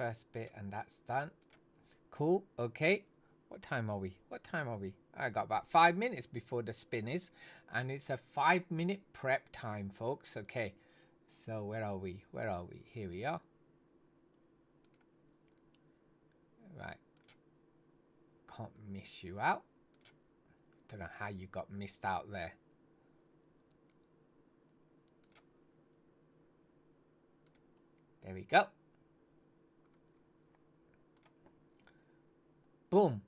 first bit, and that's done. Cool. Okay. What time are we? What time are we? I got about 5 minutes before the spin is, and it's a 5-minute prep time, folks. Okay. So where are we? Where are we? Here we are. Right. Can't miss you out. Don't know how you got missed out there. There we go. Boom.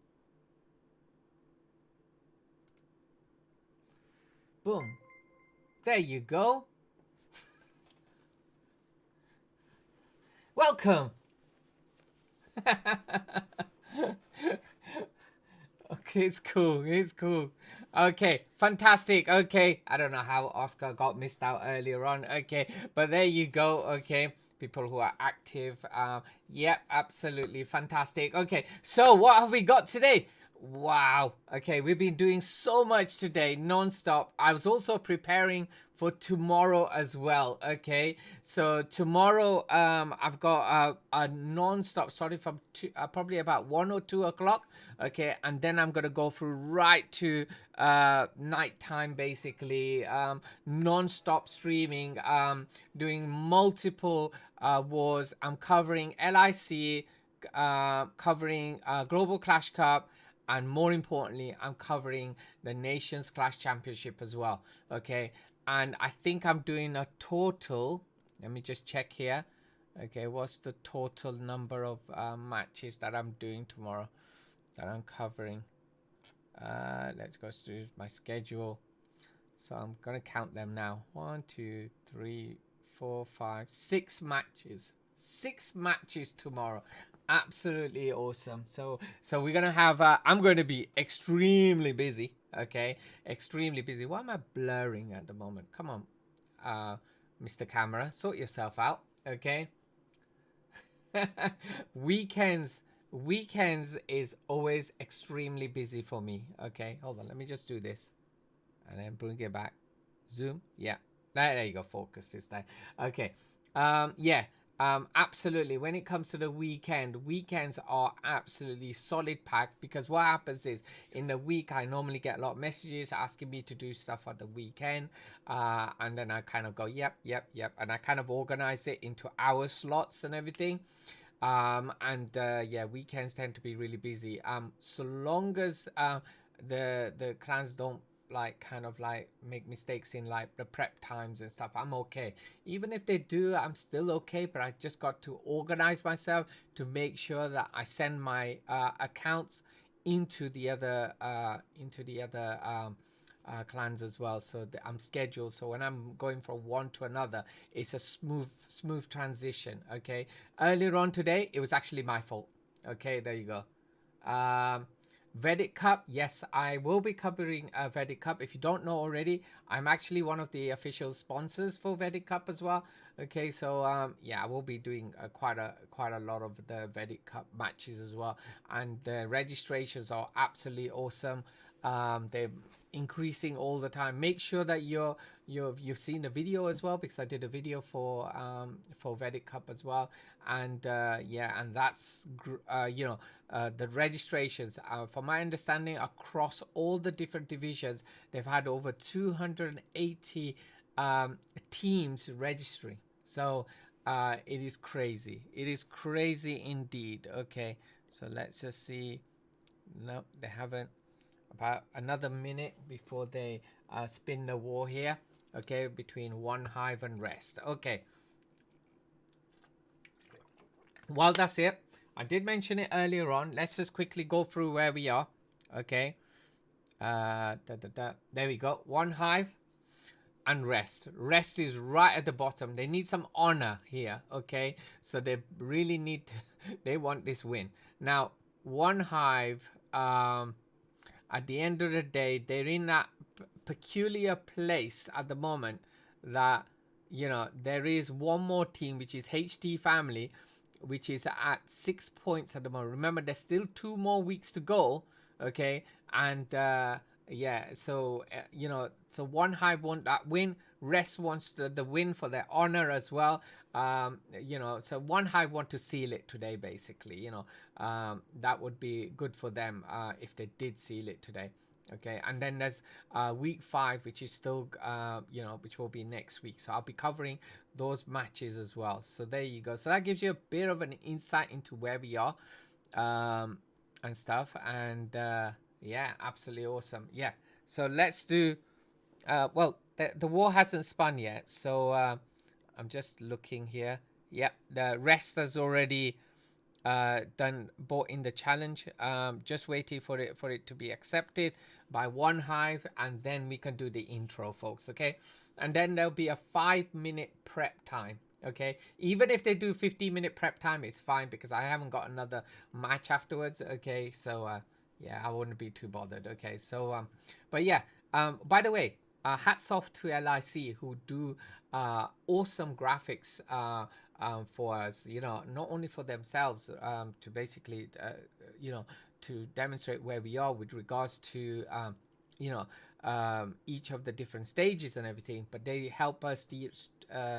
Boom. There you go. Welcome. Okay, it's cool. It's cool. Okay, fantastic. Okay, I don't know how Oscar got missed out earlier on. Okay, but there you go. Okay, people who are active. Yep, absolutely fantastic. Okay, so what have we got today? Wow. Okay, we've been doing so much today, non-stop. I was also preparing for tomorrow as well. Okay, so tomorrow I've got a non-stop starting from probably about 1 or 2 o'clock. Okay, and then I'm gonna go through right to nighttime, basically non-stop streaming, doing multiple wars. I'm covering LIC, covering Global Clash Cup, and more importantly, I'm covering the Nations Clash Championship as well. Okay, and I think I'm doing a total, let me just check here. Okay, what's the total number of matches that I'm doing tomorrow that I'm covering? Let's go to my schedule. So I'm gonna count them now. 1, 2, 3, 4, 5, 6 matches. 6 matches tomorrow. Absolutely awesome. So we're gonna have I'm going to be extremely busy. Okay, extremely busy. Why am I blurring at the moment? Come on, Mr. Camera, sort yourself out. Okay. weekends is always extremely busy for me. Okay, hold on, let me just do this and then bring it back. Zoom. Yeah, there you go. Focus this time. Okay. Yeah. Absolutely. When it comes to the weekends are absolutely solid packed, because what happens is in the week I normally get a lot of messages asking me to do stuff on the weekend, and then I kind of go yep, and I kind of organize it into hour slots and everything. Yeah, weekends tend to be really busy. So long as the clans don't kind of make mistakes in like the prep times and stuff, I'm okay. Even if they do, I'm still okay, but I just got to organize myself to make sure that I send my accounts into the other clans as well, so that I'm scheduled, so when I'm going from one to another, it's a smooth transition. Okay, earlier on today it was actually my fault. Okay, there you go. Vedic Cup, yes, I will be covering Vedic Cup. If you don't know already, I'm actually one of the official sponsors for Vedic Cup as well. Okay, so yeah, I will be doing quite a lot of the Vedic Cup matches as well, and the registrations are absolutely awesome. They're increasing all the time. Make sure that you've seen the video as well, because I did a video for Vedic Cup as well, and yeah, and that's the registrations, from my understanding, across all the different divisions, they've had over 280 teams registering. So it is crazy. It is crazy indeed. Okay, so let's just see. No, they haven't. About another minute before they spin the war here. Okay, between one Hive and rest. Okay. Well, that's it. I did mention it earlier on. Let's just quickly go through where we are. Okay. There we go. One Hive and rest. Rest is right at the bottom. They need some honor here. Okay. So they really need to, they want this win. Now, one Hive, at the end of the day, they're in that peculiar place at the moment that, there is one more team, which is HT Family, which is at 6 points at the moment. Remember, there's still 2 more weeks to go. Okay, and yeah, so so one Hive want that win. Rest wants the win for their honor as well. you know, so one Hive want to seal it today, basically, you know, that would be good for them if they did seal it today. Okay, and then there's week 5, which is still, you know, which will be next week. So I'll be covering those matches as well. So there you go. So that gives you a bit of an insight into where we are and stuff. And yeah, absolutely awesome. Yeah, so let's do, well, the war hasn't spun yet. So I'm just looking here. Yep, the rest has already bought in the challenge. Just waiting for it to be accepted by one Hive, and then we can do the intro, folks. Okay, and then there'll be a 5-minute prep time. Okay, even if they do 15-minute prep time, it's fine because I haven't got another match afterwards. Okay, so yeah, I wouldn't be too bothered. Okay, so but yeah, by the way, hats off to LIC who do awesome graphics for us, you know, not only for themselves, to basically, you know, to demonstrate where we are with regards to, you know, each of the different stages and everything, but they help us,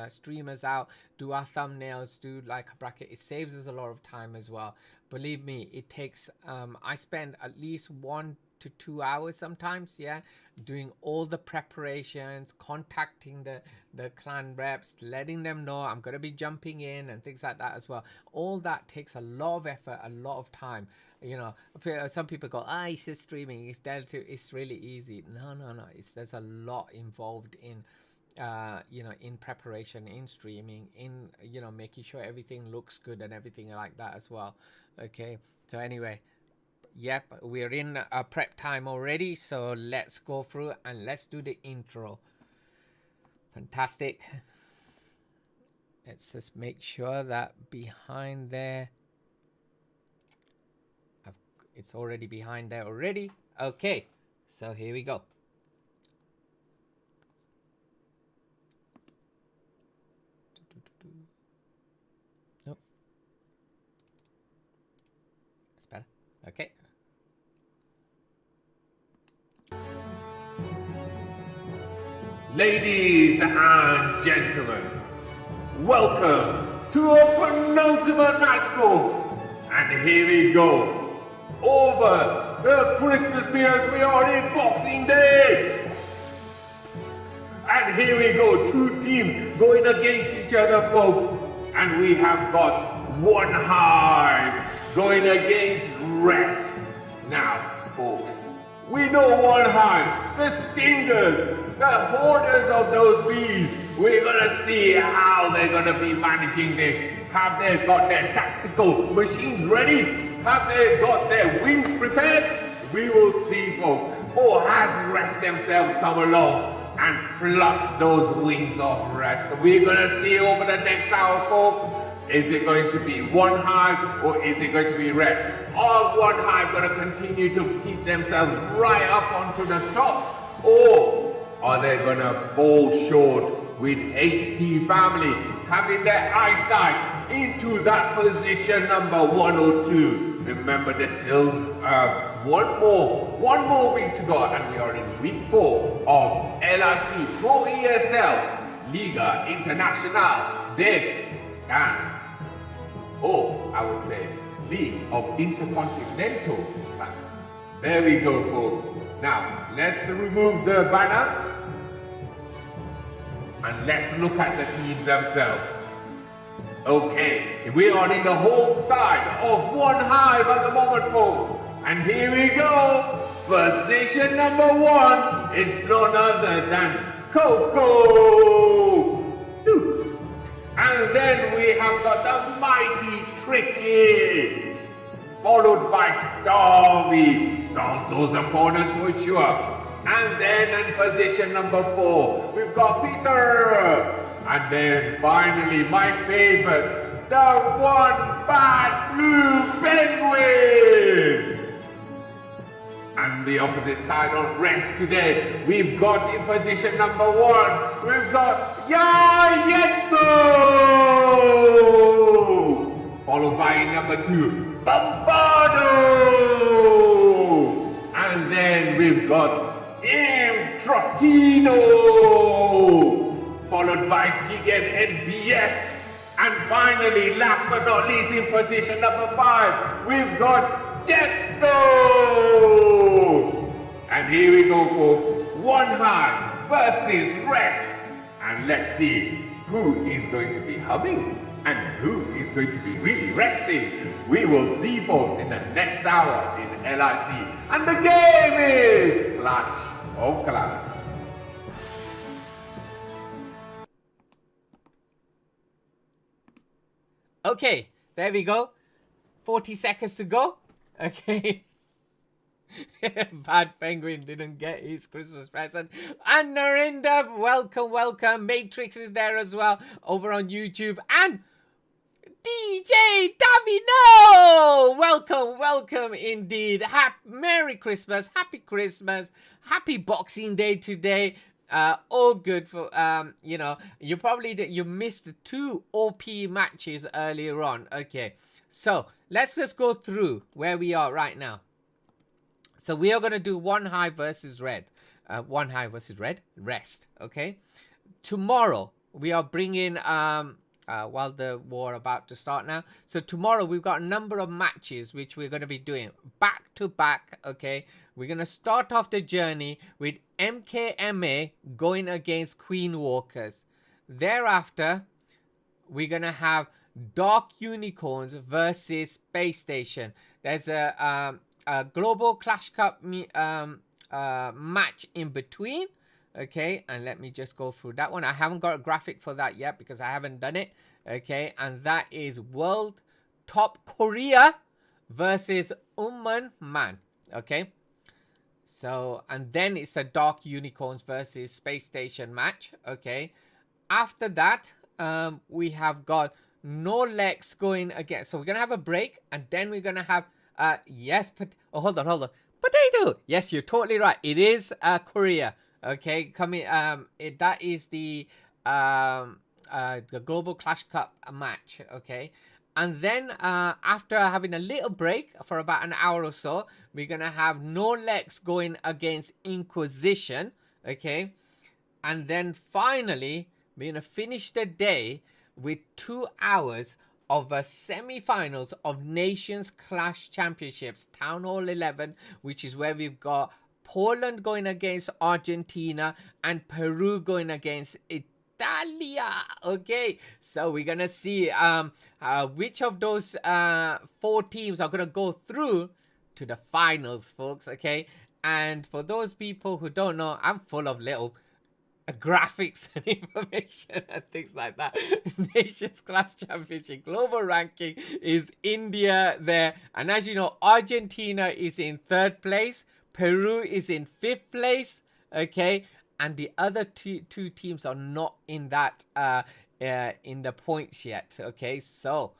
streamers out, do our thumbnails, do like a bracket. It saves us a lot of time as well. Believe me, it takes, I spend at least 1 to 2 hours sometimes, yeah, doing all the preparations, contacting the clan reps, letting them know I'm going to be jumping in and things like that as well. All that takes a lot of effort, a lot of time. You know, some people go, it's just streaming, it's really easy. No, there's a lot involved in you know, in preparation, in streaming, in, you know, making sure everything looks good and everything like that as well. Okay, so anyway, yep, we're in a prep time already, so let's go through and let's do the intro. Fantastic. Let's just make sure that behind there, it's already behind there already. Okay, so here we go. Oh, that's better. Okay. Ladies and gentlemen, welcome to our penultimate match, folks. And here we go. Over the Christmas period, we are in Boxing Day. And here we go, 2 teams going against each other, folks. And we have got one Hive going against rest. Now, folks, we know one Hive, the Stingers, the hoarders of those bees. We're gonna see how they're gonna be managing this. Have they got their tactical machines ready? Have they got their wings prepared? We will see, folks. Or has Rest themselves come along and pluck those wings off Rest? We're gonna see over the next hour, folks. Is it going to be one Hive or is it going to be Rest? Are one Hive going to continue to keep themselves right up onto the top? Or are they going to fall short with HT family having their eyesight into that position number 102? Remember, there's still one more week to go, and we are in week 4 of LIC Pro ESL Liga Internacional de Dance. Or, I would say, League of Intercontinental Clans. There we go, folks. Now, let's remove the banner and let's look at the teams themselves. Okay, we are in the home side of one Hive at the moment, folks. And here we go. Position number 1 is none other than Coco. And then we have got the mighty Tricky, followed by Starvey. Starves those opponents for sure. And then in position number 4, we've got Peter. And then finally, my favorite, the one bad blue penguin. And the opposite side on Rest today, we've got in position number 1, we've got Yayeto! Followed by number 2, Bombardo! And then we've got Trotino! Followed by Jigen NVS And finally, last but not least, in position number 5, we've got Jethro! And here we go, folks. One Hive versus Rest. And let's see who is going to be humming and who is going to be really resting. We will see, folks, in the next hour in LIC. And the game is Clash of Clans. Okay, there we go. 40 seconds to go. Okay. Bad Penguin didn't get his Christmas present. And Narinda, welcome, welcome. Matrix is there as well over on YouTube. And DJ Davino! Welcome, welcome indeed. Merry Christmas, Happy Christmas, Happy Boxing Day today. All good for, you know, you missed 2 OP matches earlier on. Okay, so let's just go through where we are right now. So we are going to do One Hive versus Red. One Hive versus Red, Rest, okay? Tomorrow, we are bringing, while the war about to start now. So tomorrow, we've got a number of matches which we're going to be doing back to back, okay? We're going to start off the journey with MKMA going against Queen Walkers. Thereafter, we're going to have Dark Unicorns versus Space Station. There's a Global Clash Cup match in between. Okay, and let me just go through that one. I haven't got a graphic for that yet because I haven't done it. Okay, and that is World Top Korea versus Man. Okay, so and then it's a Dark Unicorns versus Space Station match. Okay, after that, we have got No Lex going again. So we're gonna have a break, and then we're gonna have yes, but oh, hold on, potato. Yes, you're totally right. It is Korea. Okay, coming. That is the Global Clash Cup match. Okay, and then after having a little break for about an hour or so, we're gonna have No Lex going against Inquisition. Okay, and then finally we're gonna finish the day with 2 hours of semi-finals of Nations Clash Championships, Town Hall 11, which is where we've got Poland going against Argentina and Peru going against Italia. Okay, so we're gonna see which of those 4 teams are gonna go through to the finals, folks. Okay, and for those people who don't know, I'm full of little graphics and information and things like that. Nations Clash Championship global ranking is India there, and as you know, Argentina is in 3rd place, Peru is in 5th place. Okay, and the other two teams are not in that in the points yet. Okay, so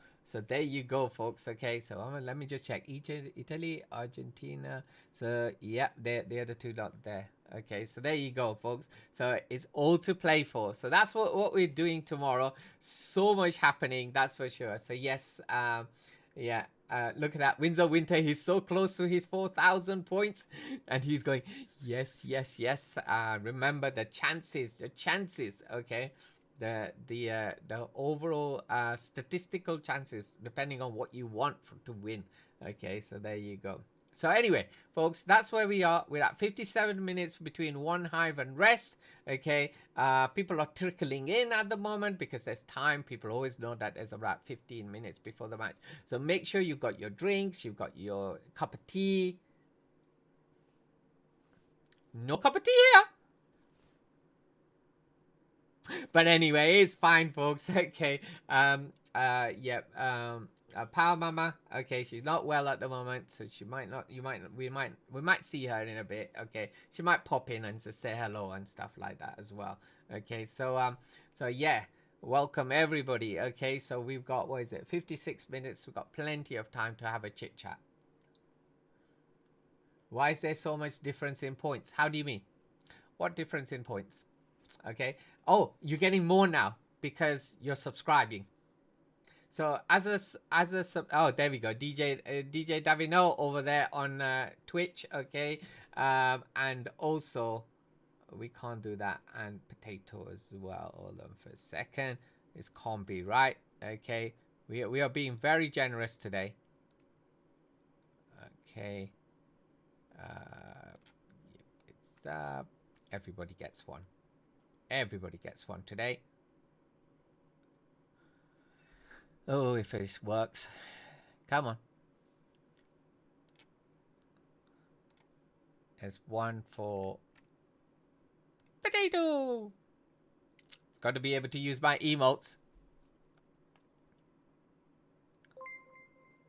there you go, folks. Okay, so let me just check. Italy, Argentina. So yeah, they're the 2 not there. Okay, so there you go, folks. So it's all to play for. So that's what we're doing tomorrow. So much happening, that's for sure. So yes, yeah. Look at that, Windsor Winter. He's so close to his 4,000 points, and he's going yes, yes, yes. Remember the chances. Okay, the overall statistical chances, depending on what you want to win. Okay, so there you go. So anyway, folks, that's where we are. We're at 57 minutes between One Hive and Rest. Okay, people are trickling in at the moment because there's time. People always know that there's about 15 minutes before the match. So make sure you've got your drinks, you've got your cup of tea. No cup of tea here. But anyway, it's fine, folks. Okay, yeah, Power Mama, okay, she's not well at the moment, so she might not, we might see her in a bit. Okay, she might pop in and just say hello and stuff like that as well. Okay, so yeah, welcome everybody. Okay, so we've got, what is it, 56 minutes. We've got plenty of time to have a chit chat. Why is there so much difference in points? How do you mean? What difference in points? Okay, you're getting more now because you're subscribing. So oh, there we go, DJ Davino over there on Twitch. Okay, and also we can't do that, and potato as well. Hold on for a second, this can't be right. Okay, we are being very generous today. Okay, it's everybody gets one. Everybody gets one today. Oh, if this works, come on. There's one for potato. It's got to be able to use my emotes.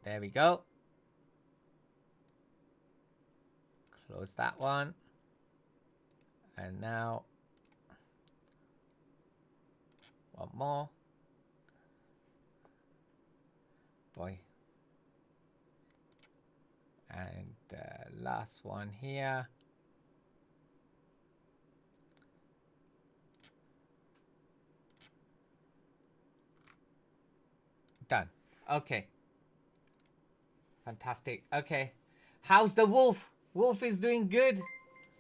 There we go. Close that one. And now one more. Boy. And last one here. Done. Okay. Fantastic. Okay. How's the wolf? Wolf is doing good.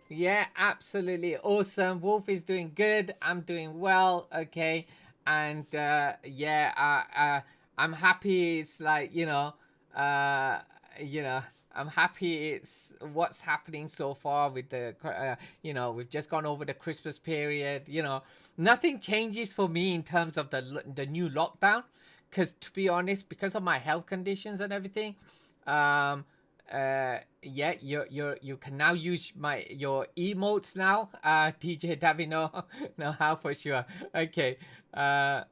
Yeah, absolutely awesome. Wolf is doing good. I'm doing well. Okay. And yeah, I'm happy. It's like, I'm happy it's what's happening so far with the, we've just gone over the Christmas period. Nothing changes for me in terms of the new lockdown. Because to be honest, because of my health conditions and everything, yeah, you can now use your emotes now. DJ Davino, know how for sure. Okay. Oh,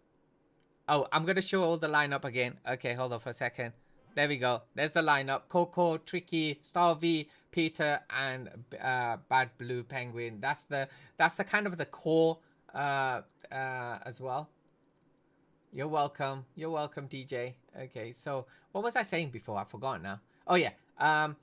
I'm gonna show all the lineup again. Okay, hold on for a second. There we go. There's the lineup: Coco, Tricky, Star V, Peter, and Bad Blue Penguin. That's the kind of the core as well. You're welcome. You're welcome, DJ. Okay, so what was I saying before? I forgot now. Oh yeah. I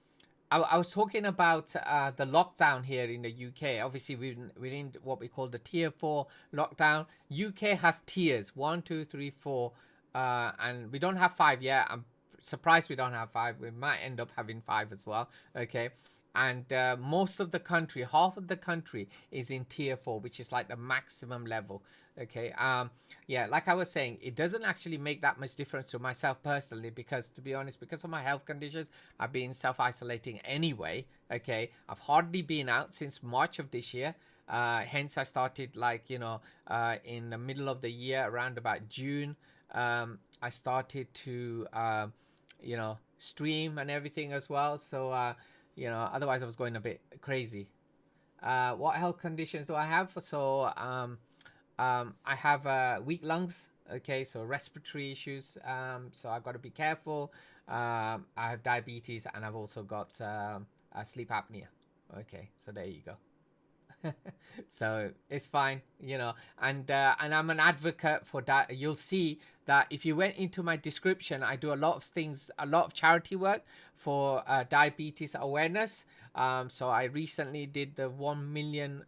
was talking about the lockdown here in the UK. Obviously, we're in what we call the tier 4 lockdown. UK has tiers 1, 2, 3, 4, and we don't have 5 yet. I'm surprised we don't have 5. We might end up having 5 as well. Okay. And most of the country, half of the country is in tier 4, which is like the maximum level. Okay. Yeah, like I was saying, it doesn't actually make that much difference to myself personally, because to be honest, because of my health conditions, I've been self-isolating anyway. Okay. I've hardly been out since March of this year. Hence I started like, in the middle of the year, around about June, I started to, stream and everything as well. So, otherwise I was going a bit crazy. What health conditions do I have? So, I have weak lungs. Okay, so respiratory issues. So I've got to be careful. I have diabetes, and I've also got sleep apnea. Okay, so there you go. So it's fine, and I'm an advocate for that. You'll see that if you went into my description, I do a lot of things, a lot of charity work for diabetes awareness. So I recently did the 1 million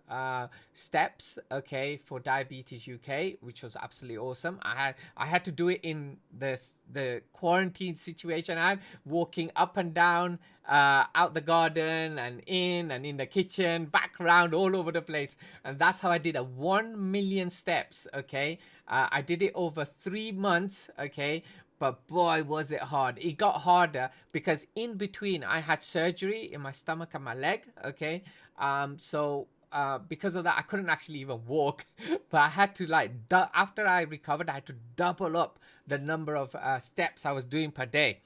steps, okay, for Diabetes UK, which was absolutely awesome. I had to do it in the quarantine situation. I'm walking up and down out the garden and in the kitchen, back around, all over the place, and that's how I did a 1 million steps. Okay, I did it over 3 months. Okay, but boy was it hard. It got harder because in between I had surgery in my stomach and my leg. Okay, so because of that I couldn't actually even walk, but I had to like after I recovered I had to double up the number of steps I was doing per day.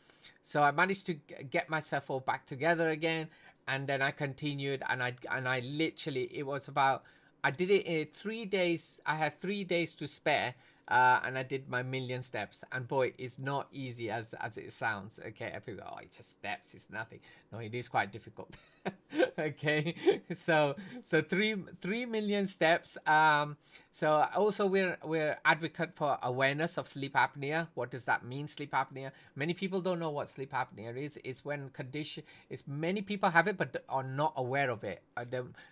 So I managed to get myself all back together again, and then I continued, and I literally, it was about, I did it in 3 days. I had 3 days to spare, and I did my million steps. And boy, it's not easy as it sounds. Okay, people go, oh, it's just steps, it's nothing. No, it is quite difficult. Okay, so 3 million steps. So also we're advocate for awareness of sleep apnea. What does that mean, sleep apnea? Many people don't know what sleep apnea is. It's when many people have it but are not aware of it.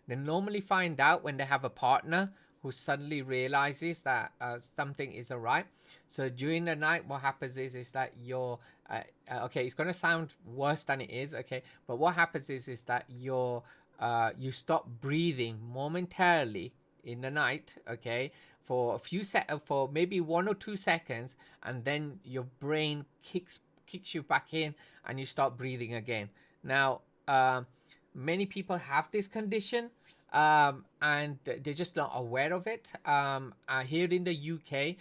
They normally find out when they have a partner who suddenly realizes that something isn't right. So during the night, what happens is that you're okay, it's gonna sound worse than it is, okay, but what happens is that you stop breathing momentarily in the night, okay, for a few for maybe 1 or 2 seconds, and then your brain kicks you back in, and you start breathing again. Now, many people have this condition, and they're just not aware of it. Here in the UK,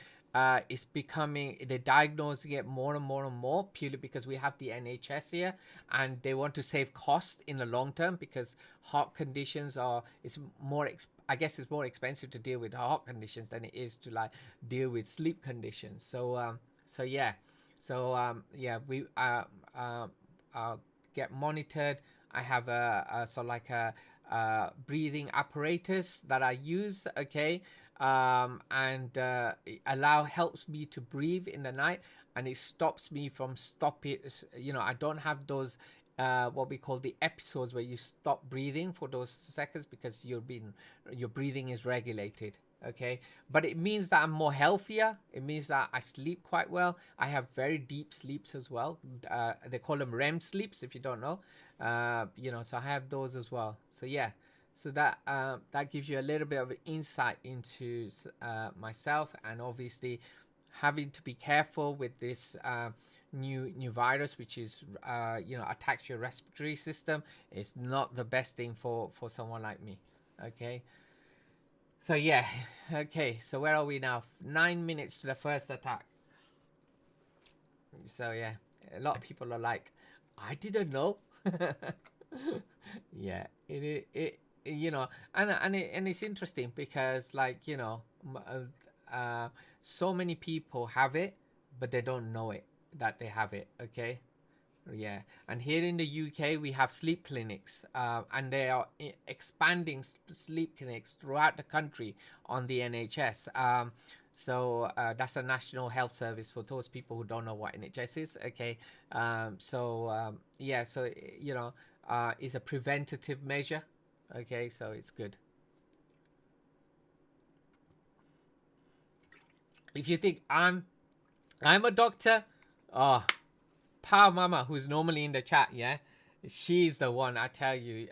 it's becoming, they're diagnosing it more and more and more, purely because we have the NHS here, and they want to save costs in the long term, because heart conditions are, it's more I guess it's more expensive to deal with heart conditions than it is to like deal with sleep conditions. So yeah, yeah, we get monitored. I have a sort of like a breathing apparatus that I use, okay, and helps me to breathe in the night, and it stops me from stopping. You know, I don't have those what we call the episodes where you stop breathing for those seconds, because your breathing is regulated. Okay, but it means that I'm more healthier. It means that I sleep quite well. I have very deep sleeps as well. They call them REM sleeps, if you don't know. You know, so I have those as well. So yeah, so that that gives you a little bit of insight into myself, and obviously having to be careful with this new virus, which is you know, attacks your respiratory system. It's not the best thing for someone like me. Okay. So yeah, okay, so where are we now? 9 minutes to the first attack. So yeah, a lot of people are like, I didn't know. Yeah, you know, and it's interesting because, like, you know, so many people have it, but they don't know it, that they have it. Okay. Yeah, and here in the UK we have sleep clinics, and they are expanding sleep clinics throughout the country on the NHS. So that's a National Health Service, for those people who don't know what NHS is. Okay, yeah, so you know, it's a preventative measure. Okay, so it's good. If you think I'm a doctor, oh, Power Mama, who's normally in the chat, yeah, she's the one, I tell you.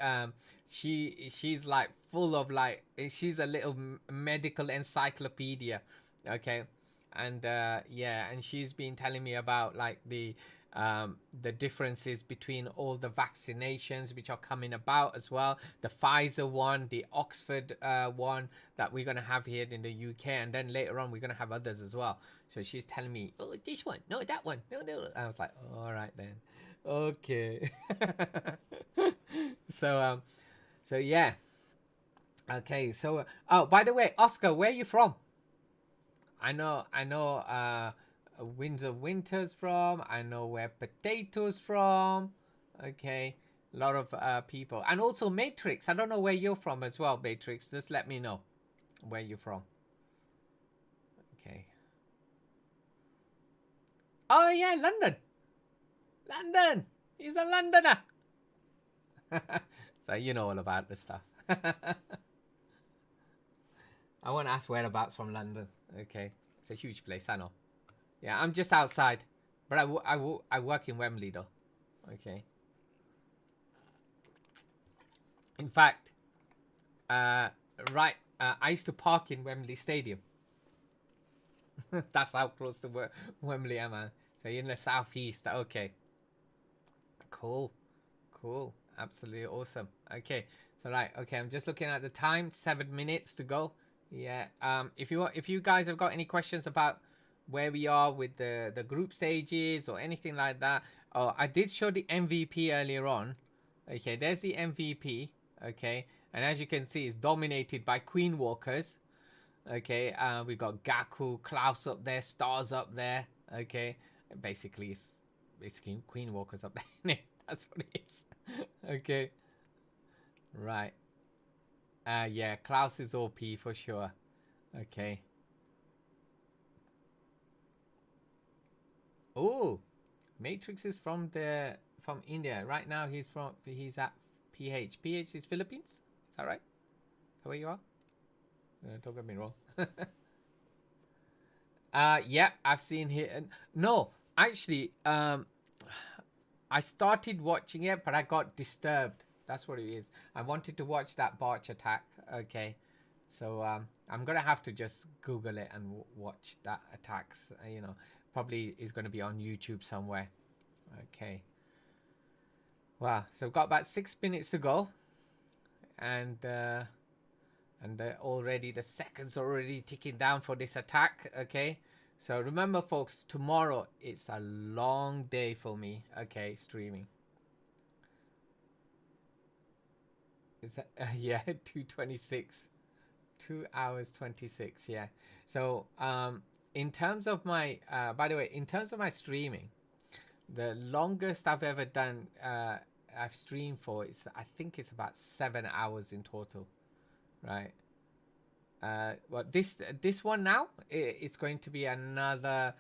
She's like full of like, she's a little medical encyclopedia, okay, and yeah, and she's been telling me about like the differences between all the vaccinations which are coming about as well. The Pfizer one, the Oxford one that we're gonna have here in the UK, and then later on we're gonna have others as well. So she's telling me, oh, this one, no, that one, no. I was like, all right then, okay. So so yeah, okay. So oh, by the way, Oscar, where are you from? I know Winds of Winter's from. I know where Potatoes from. Okay, a lot of people, and also Matrix. I don't know where you're from as well, Matrix. Just let me know where you're from. Okay. Oh yeah, London. London. He's a Londoner. So you know all about this stuff. I want to ask whereabouts from London. Okay, it's a huge place. I know. Yeah, I'm just outside, but I work in Wembley though. Okay. In fact, right, I used to park in Wembley Stadium. That's how close to Wembley am I. So you're in the southeast. Okay. Cool. Cool. Absolutely awesome. Okay. So like, okay, I'm just looking at the time. 7 minutes to go. Yeah. If you guys have got any questions about where we are with the group stages or anything like that, oh, I did show the MVP earlier on. Okay, there's the MVP. Okay, and as you can see, it's dominated by Queen Walkers. Okay, we got Gaku, Klaus up there, Stars up there. Okay, basically it's Queen Walkers up there. That's what it is. Okay, right. Yeah, Klaus is OP for sure. Okay. Oh, Matrix is from India. Right now he's at PH. PH is Philippines. Is that right? Is that where you are? Don't get me wrong. Yeah, I've seen here. No, actually, I started watching it, but I got disturbed. That's what it is. I wanted to watch that Barch attack. Okay, So I'm gonna have to just Google it and watch that attacks. You know, probably is gonna be on YouTube somewhere. Okay. Wow. So we've got about 6 minutes to go, and already the seconds already ticking down for this attack. Okay. So remember, folks, tomorrow it's a long day for me. Okay, streaming. Is that yeah, 2:26. 2 hours 26, yeah. So in terms of my by the way, in terms of my streaming, the longest I've ever done I've streamed for, it's I think it's about 7 hours in total, right? Well, this one now, it's going to be another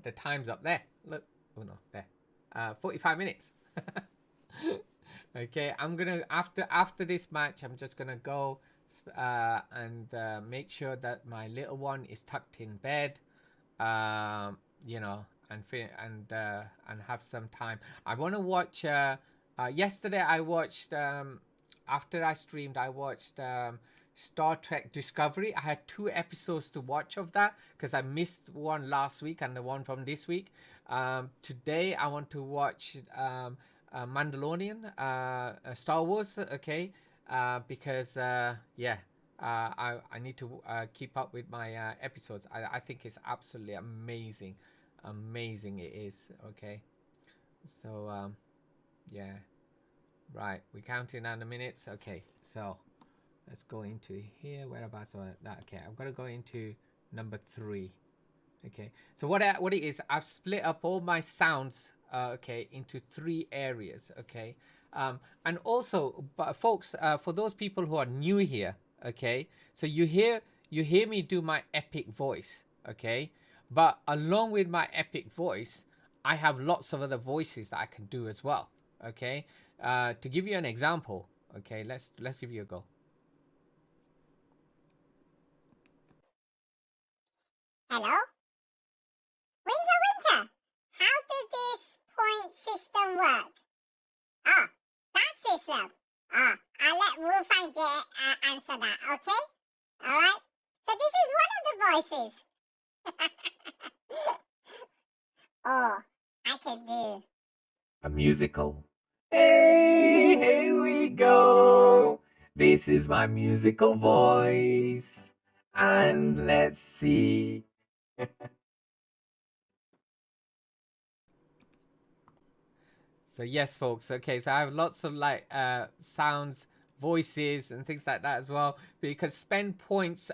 the time's up there, look. Oh no, there. 45 minutes. Okay, I'm gonna after this match, I'm just gonna go and make sure that my little one is tucked in bed, you know, and have some time. I want to watch. Yesterday, I watched. After I streamed, I watched Star Trek Discovery. I had 2 episodes to watch of that because I missed one last week and the one from this week. Today, I want to watch Mandalorian, Star Wars. Okay, because yeah, I need to keep up with my episodes. I think it's absolutely amazing, amazing it is. Okay, so yeah, right. We're counting down the minutes. Okay, so let's go into here. Whereabouts are that? Okay, I'm gonna go into number 3. Okay, so what it is, I've split up all my sounds okay, into 3 areas. Okay, and also, but folks, for those people who are new here, okay, so you hear me do my epic voice, okay, but along with my epic voice, I have lots of other voices that I can do as well. Okay, to give you an example, okay, let's give you a go. Hello? Winter, how does this point system work? Ah, that system. Ah, I'll let Wolf and Jet answer that, okay? Alright? So this is one of the voices. Oh, I could do A musical. Hey, here we go. This is my musical voice. And let's see. So yes, folks. Okay, so I have lots of like sounds, voices, and things like that as well. But you can spend points.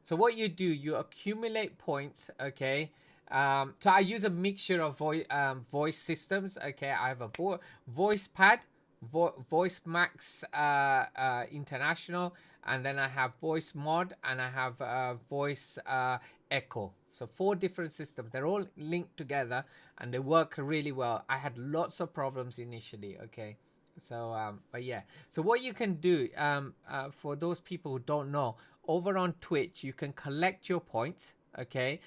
So what you do, you accumulate points. Okay. So I use a mixture of voice systems. Okay, I have a voice pad, voice max international, and then I have voice mod, and I have voice echo. So 4 different systems. They're all linked together and they work really well. I had lots of problems initially. Okay. So but yeah, so what you can do for those people who don't know, over on Twitch you can collect your points. Okay,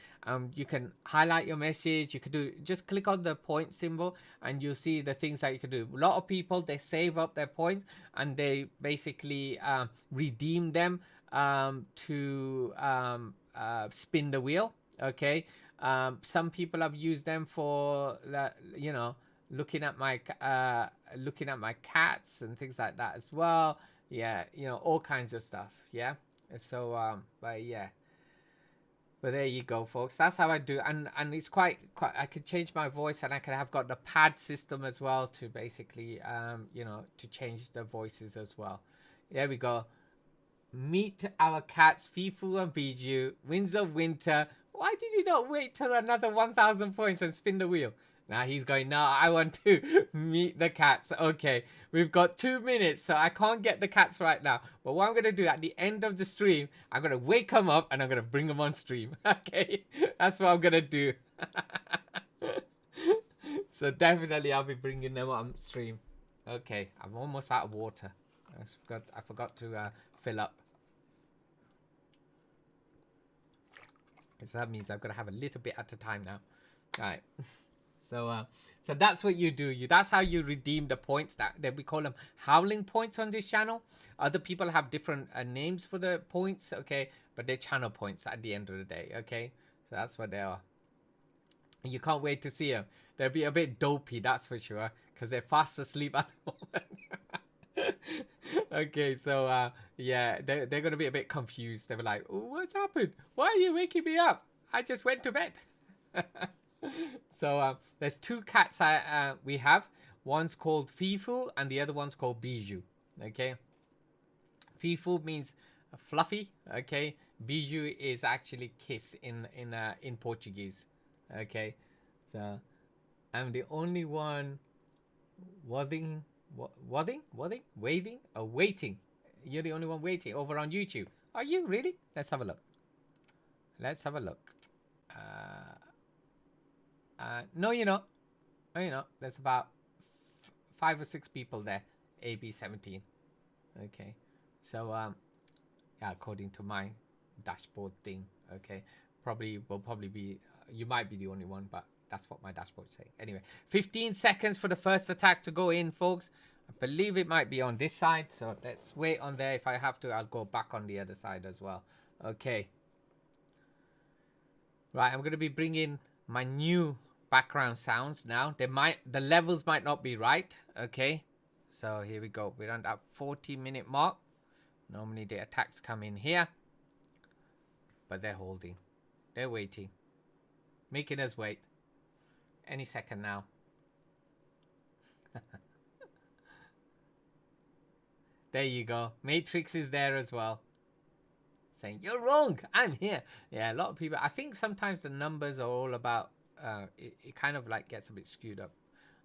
you can highlight your message. You can do, just click on the point symbol and you'll see the things that you can do. A lot of people, they save up their points and they basically redeem them to spin the wheel. Okay, some people have used them for that, you know, looking at my cats and things like that as well. Yeah, you know, all kinds of stuff. Yeah, so but yeah, but there you go, folks. That's how I do, and it's quite. I could change my voice, and I could have got the pad system as well to basically you know, to change the voices as well. There we go. Meet our cats, Fifu and Biju, Winds of Winter. Why did you not wait till another 1,000 points and spin the wheel? Now he's going, no, I want to meet the cats. Okay, we've got 2 minutes, so I can't get the cats right now. But what I'm going to do at the end of the stream, I'm going to wake them up and I'm going to bring them on stream. Okay, that's what I'm going to do. So definitely I'll be bringing them on stream. Okay, I'm almost out of water. I forgot to fill up. So that means I've got to have a little bit at a time now. All right. So that's what you do. That's how you redeem the points. That we call them howling points on this channel. Other people have different names for the points, okay? But they're channel points at the end of the day, okay? So that's what they are. You can't wait to see them. They'll be a bit dopey, that's for sure, because they're fast asleep at the moment. Okay, so yeah, they're gonna be a bit confused. They'll be like, "What's happened? Why are you waking me up? I just went to bed." So there's two cats we have. One's called Fifu and the other one's called Bijou. Okay, Fifu means fluffy. Okay, Bijou is actually kiss in Portuguese. Okay, so I'm the only one waiting. You're the only one waiting over on YouTube. Are you really? Let's have a look. No, you're not. No, you're not. There's about 5 or 6 people there. AB17. Okay. So, yeah, according to my dashboard thing. Okay. Will probably be, you might be the only one, but that's what my dashboard say. Anyway, 15 seconds for the first attack to go in, folks. I believe it might be on this side. So let's wait on there. If I have to, I'll go back on the other side as well. Okay. Right, I'm going to be bringing my new background sounds now. The levels might not be right. Okay, so here we go. We're on that 40-minute mark. Normally the attacks come in here, but they're holding. They're waiting, making us wait. Any second now. There you go. Matrix is there as well, saying you're wrong, I'm here. Yeah, a lot of people, I think sometimes the numbers are all about it kind of like gets a bit skewed up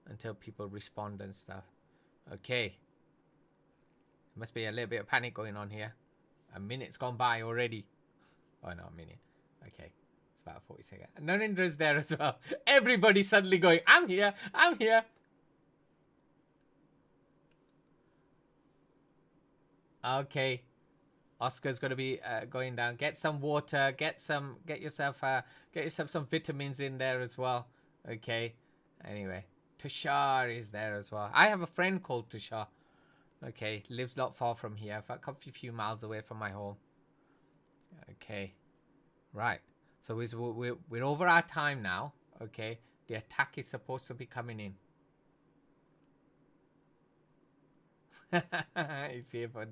until people respond and stuff. Okay, must be a little bit of panic going on here. A minute's gone by already. Oh no, a minute. Okay, it's about 40 seconds. Narendra's there as well. Everybody suddenly going, I'm here, I'm here. Okay, Oscar's gonna be going down. Get some water. Get yourself some vitamins in there as well. Okay. Anyway, Tushar is there as well. I have a friend called Tushar. Okay, lives not far from here. A few miles away from my home. Okay, right. So we're over our time now. Okay, the attack is supposed to be coming in. He's here for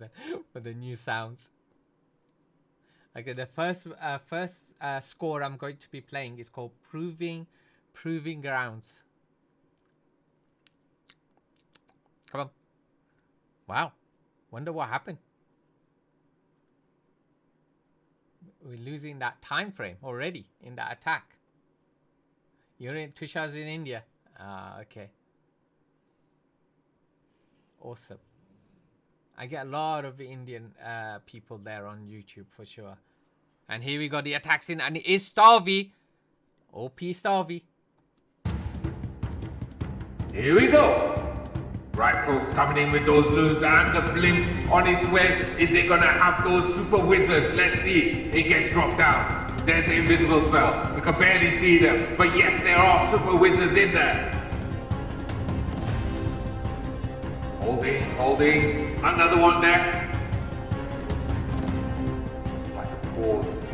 the new sounds. Okay, the first score I'm going to be playing is called Proving Grounds. Come on. Wow. Wonder what happened. We're losing that time frame already in that attack. Tushar's in India. Okay. Awesome. I get a lot of Indian people there on YouTube for sure. And here we go, the attacks in, and it is Starvey. OP Starvey. Here we go. Right, folks, coming in with those loons and the blimp on his way. Is it gonna have those super wizards? Let's see. It gets dropped down. There's the invisible spell. We can barely see them. But yes, there are super wizards in there. Holding. Another one there. It's like a pause.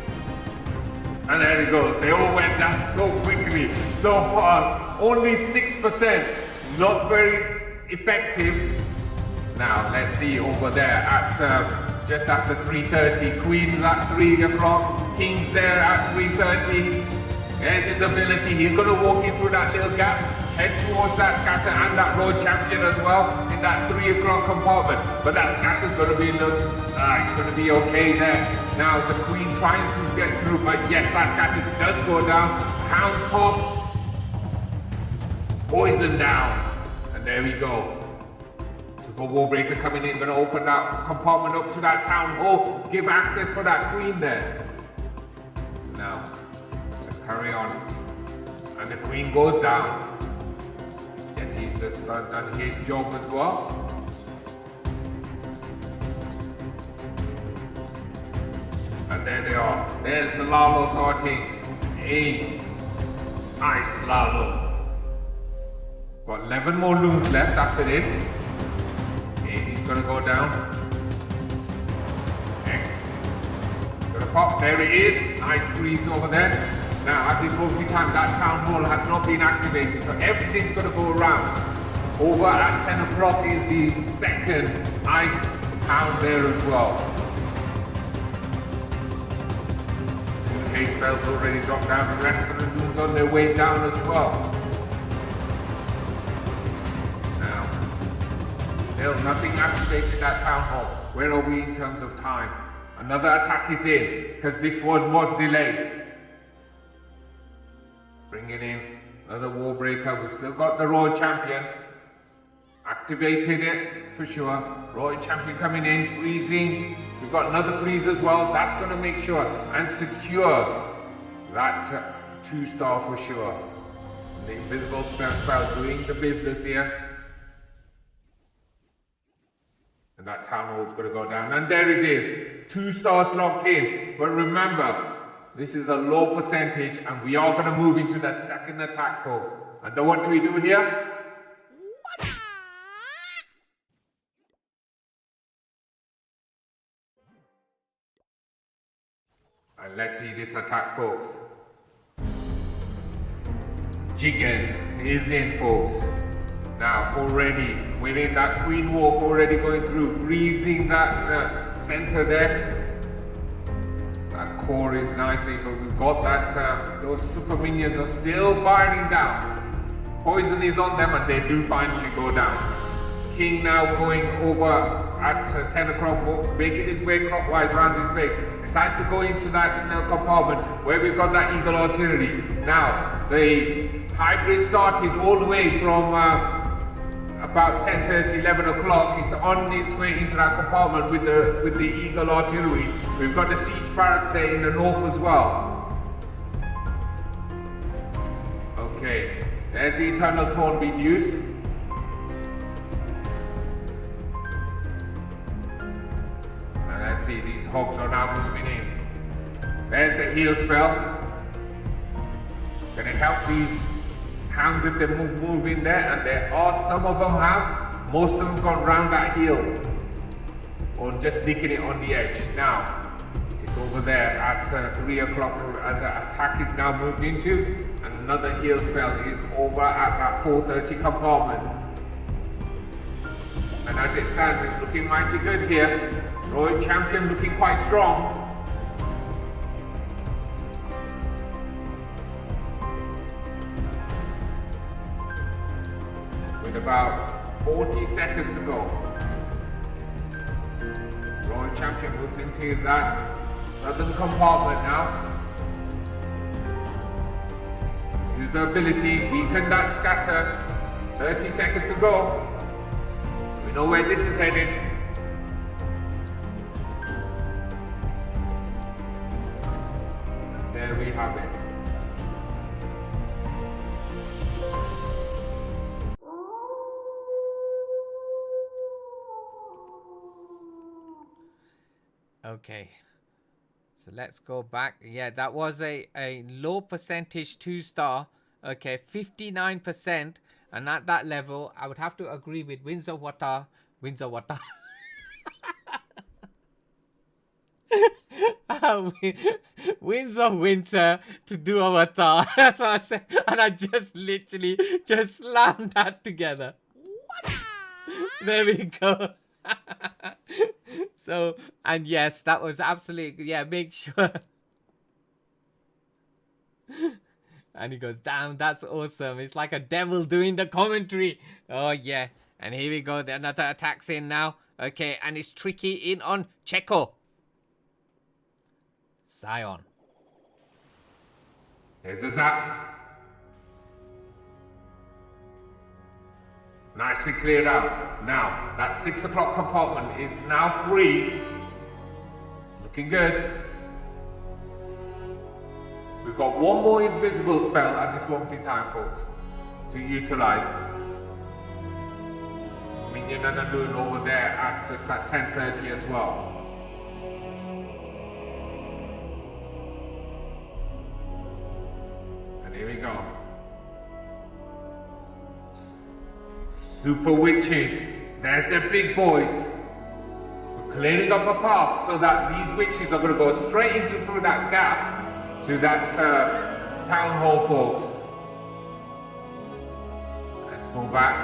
And there it goes. They all went down so quickly, so fast. Only 6%. Not very effective. Now, let's see over there at just after 3:30. Queen's at 3 o'clock. King's there at 3:30. There's his ability. He's going to walk in through that little gap. Head towards that scatter and that road champion as well in that 3 o'clock compartment. But that scatter's going to be it's going to be okay there. Now the queen trying to get through, but yes, that scatter does go down. Hound pops. Poison down. And there we go. Super Warbreaker coming in, going to open that compartment up to that town hall. Give access for that queen there. Now, let's carry on. And the queen goes down. Yeti's just done his job as well. And there they are. There's the Lalo starting. Hey, nice Lalo. Got 11 more loons left after this. Okay, he's gonna go down. Next. Gonna pop. There it is. Nice freeze over there. Now, at this moment in time, that town hall has not been activated, so everything's gonna go around. Over at 10 o'clock is the second ice town there as well. 2 haste spells already dropped down. The rest of the loons on their way down as well. Now, still nothing activated at town hall. Where are we in terms of time? Another attack is in, because this one was delayed. Bringing in another war breaker. We've still got the Royal Champion. Activated it for sure. Royal Champion coming in, freezing. We've got another freeze as well. That's going to make sure and secure that 2-star for sure. The invisible spell doing the business here. And that town hall is going to go down. And there it is. 2 stars locked in. But remember, this is a low percentage and we are going to move into the second attack, folks. And then what do we do here? And let's see this attack, folks. Jigen is in, folks. Now, already, we're in that Queen Walk, already going through, freezing that center there. That core is nice, but we've got that, those super minions are still firing down. Poison is on them and they do finally go down. King now going over at 10 o'clock, making his way clockwise around his base. Decides to go into that compartment where we've got that Eagle Artillery. Now, the hybrid started all the way from about 10:30, 11 o'clock. It's on its way into that compartment with the Eagle Artillery. We've got the siege barracks there in the north as well. Okay, there's the Eternal Taunt being used. And let's see, these hogs are now moving in. There's the heal spell. Gonna help these hounds if they move in there, and there are some of them have. Most of them gone round that hill, or just nicking it on the edge. Now, it's over there at 3 o'clock, and the attack is now moved into, and another heal spell is over at that 4:30 compartment. And as it stands, it's looking mighty good here. Royal Champion looking quite strong. About 40 seconds to go. Royal Champion moves into that southern compartment now. Use the ability, weaken that scatter. 30 seconds to go. We know where this is heading. And there we have it. Okay, so let's go back. Yeah, that was a low percentage 2-star. Okay, 59%, and at that level I would have to agree with Winds of Winter Winds of Winter to do Avatar. That's what I said, and I just literally just slammed that together. There we go. So, and yes, that was absolutely, yeah, make sure. And he goes, damn, that's awesome. It's like a devil doing the commentary. Oh, yeah. And here we go. Another attack's in now. Okay, and it's tricky in on Checo. Scion. Here's the zaps. Nicely cleared out. Now, that 6 o'clock compartment is now free. It's looking good. We've got one more invisible spell at this moment in time, folks, to utilize. Minion and a loon over there at just at 10:30 as well. And here we go. Super witches, there's the big boys. We're clearing up a path so that these witches are going to go straight into through that gap to that town hall, folks. Let's go back.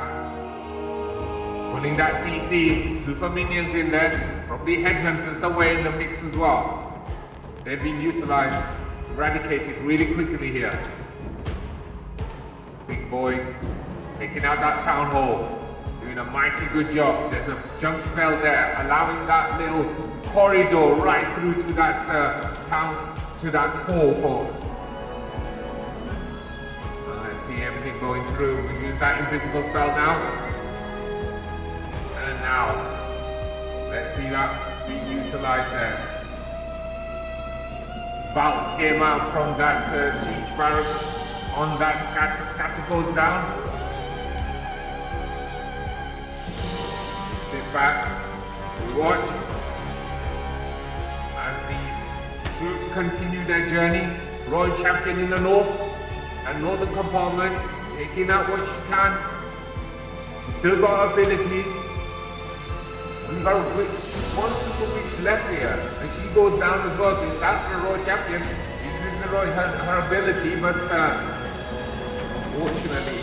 Putting that CC, super minions in there, probably headhunters somewhere in the mix as well. They've been utilized, eradicated really quickly here. Big boys, taking out that town hall, doing a mighty good job. There's a jump spell there, allowing that little corridor right through to that town, to that core, folks. Let's see everything going through. We use that invisible spell now. And now, let's see that being utilized there. Bolts came out from that siege barracks on that scatter. Scatter goes down. We sit back, we watch as these troops continue their journey. Royal Champion in the north and northern compartment, taking out what she can. She's still got ability. We've got a witch, one super witch left here, and she goes down as well, so it's down to the Royal Champion. This is her ability, but unfortunately,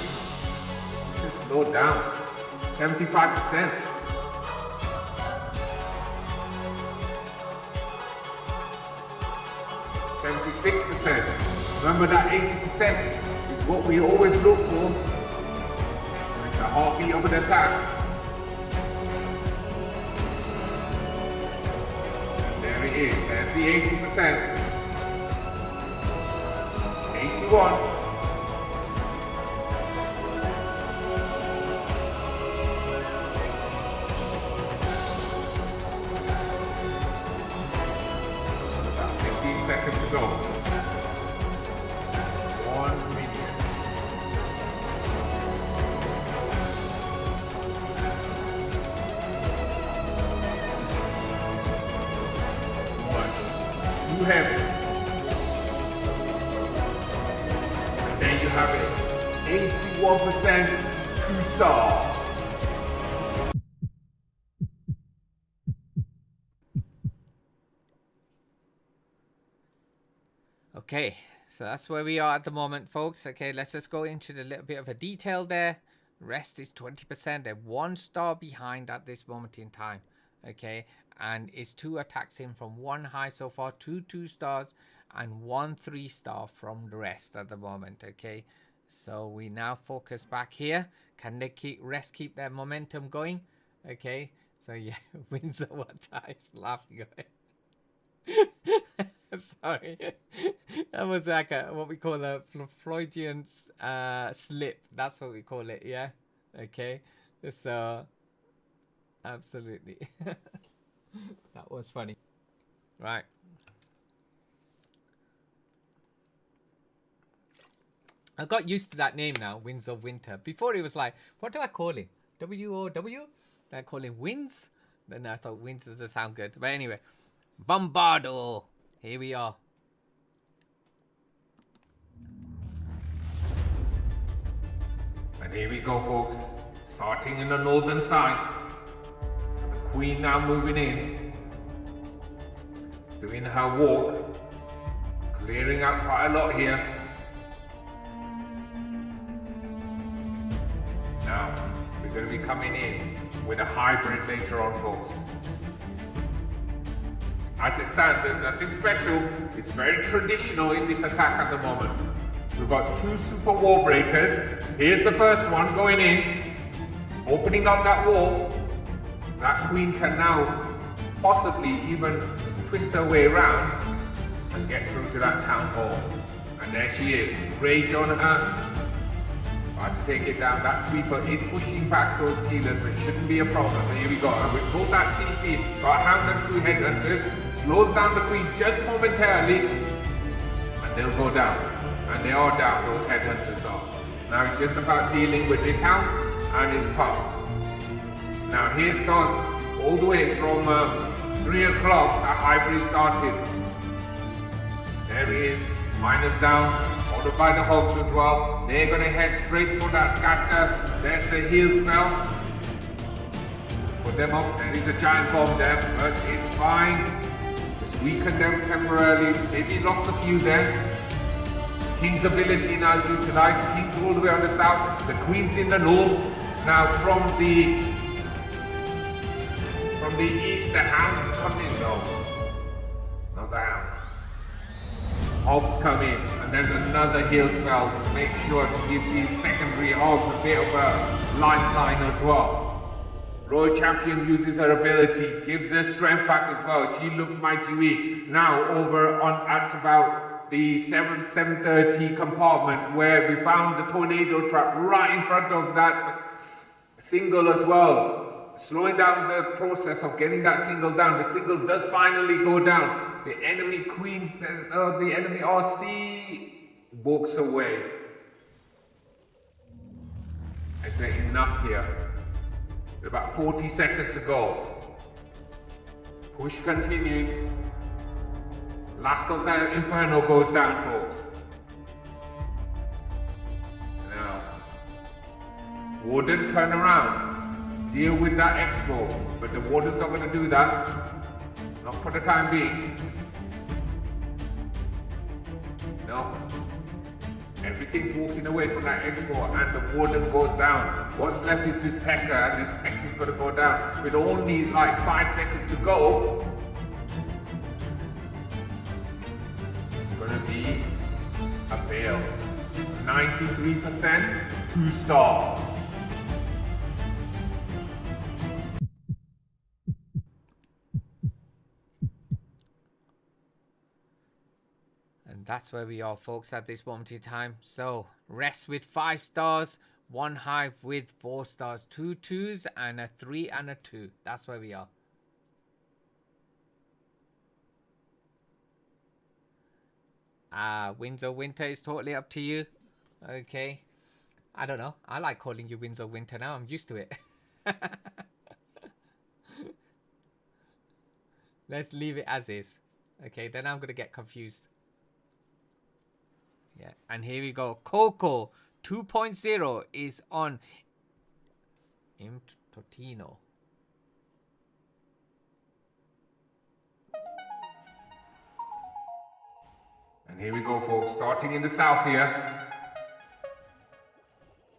this is slowed down. 75%. %. Remember that 80% is what we always look for. It's a heartbeat of an attack. There's the 80%. 81. About 15 seconds to go. 1 minute. Too heavy. And there you have it. 81% 2-star. Okay, so that's where we are at the moment, folks. Okay, let's just go into the little bit of a detail there. Rest is 20%. They're 1 star behind at this moment in time. Okay, and it's 2 attacks in from 1 high so far, 2 2-stars and 1 3-star from the rest at the moment. Okay, so we now focus back here. Can they keep their momentum going? Okay, so yeah, Windsor what is laughing at it. Sorry, that was like what we call a Freudian slip. That's what we call it. Yeah, okay, so absolutely. That was funny. Right. I got used to that name now, Winds of Winter. Before it was like, what do I call him? W-O-W? I call him Winds? Then I thought Winds doesn't sound good. But anyway, Bombardo. Here we are. And here we go, folks. Starting in the northern side. Queen now moving in, doing her walk, clearing out quite a lot here. Now, we're going to be coming in with a hybrid later on, folks. As it stands, there's nothing special. It's very traditional in this attack at the moment. We've got 2 super wall breakers. Here's the first one going in, opening up that wall. That queen can now possibly even twist her way around and get through to that town hall. And there she is, rage on her. About to take it down. That sweeper is pushing back those healers, but it shouldn't be a problem. Here we go. And we've pulled that CC, got a hand and 2 headhunters, slows down the queen just momentarily, and they'll go down. And they are down, those headhunters are. Now it's just about dealing with this hound and his path. Now here starts all the way from 3 o'clock, that hybrid started. There he is, Miners down, followed by the hogs as well. They're gonna head straight for that scatter. There's the heal spell. Put them up. There is a giant bomb there, but it's fine. Just weaken them temporarily. Maybe lost a few there. King's ability now utilized. King's all the way on the south. The Queen's in the north. Now from the east, the hounds come in. No, not the hounds. Hogs come in, and there's another heal spell to make sure to give these secondary hogs a bit of a lifeline as well. Royal Champion uses her ability, gives her strength back as well. She looked mighty weak. Now over on at about the 730 compartment where we found the tornado trap right in front of that single as well. Slowing down the process of getting that single down. The single does finally go down. The enemy queens, the enemy RC walks away. Is there enough here? About 40 seconds to go. Push continues. Last of that Inferno goes down, folks. Now, Warden, turn around. Deal with that Expo. But the Warden's not going to do that. Not for the time being. No. Everything's walking away from that Expo and the Warden goes down. What's left is his P.E.K.K.A. and his P.E.K.K.A.'s going to go down. With only like 5 seconds to go. It's going to be a fail. 93%, 2 stars. That's where we are, folks, at this moment in time. So, rest with 5 stars, 1 hive with 4 stars, 2 2s, and a 3 and a 2. That's where we are. Winds of Winter is totally up to you. Okay. I don't know. I like calling you Winds of Winter now. I'm used to it. Let's leave it as is. Okay, then I'm going to get confused. Yeah, and here we go. Coco 2.0 is on Totino. And here we go, folks. Starting in the south here.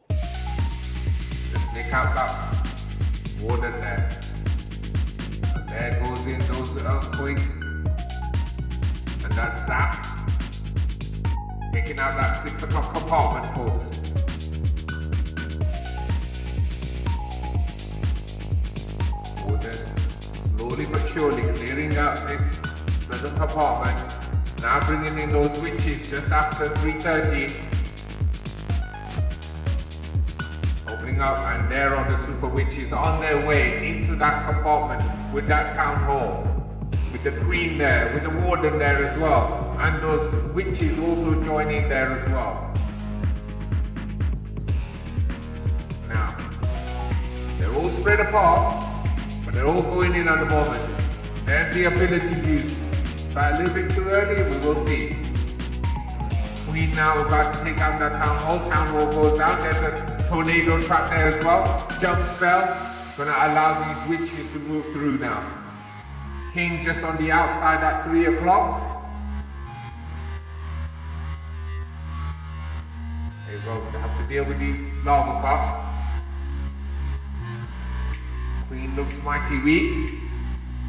Just make out that Warden there. And there goes in those earthquakes. And that zap. Taking out that 6 o'clock compartment, folks. Warden slowly but surely clearing out this 7th compartment. Now bringing in those witches just after 3:30. Opening up, and there are the super witches on their way into that compartment with that town hall. With the Queen there, with the Warden there as well. And those witches also joining there as well. Now, they're all spread apart, but they're all going in at the moment. There's the ability used. Is that a little bit too early? We will see. Queen now about to take out that town hall. Town hall goes down. There's a tornado trap there as well. Jump spell. Gonna allow these witches to move through now. King just on the outside at 3 o'clock. There you go. They have to deal with these lava pups. Queen looks mighty weak.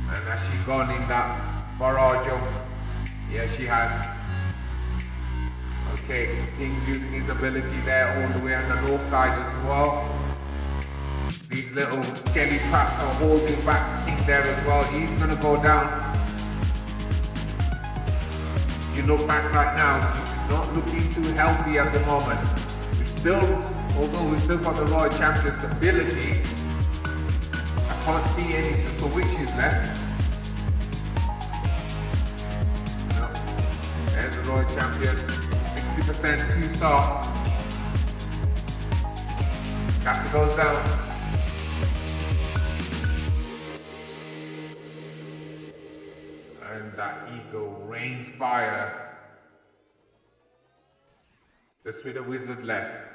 And has she gone in that barrage of... Yeah, she has. Okay, King's using his ability there all the way on the north side as well. These little skelly traps are holding back King there as well. He's gonna go down. If you look back right now, this is not looking too healthy at the moment. Although we've still got the Royal Champion's ability, I can't see any super witches left. No. There's the Royal Champion, 60% 2-star. Captain goes down. And that eagle rains fire Just with a wizard left.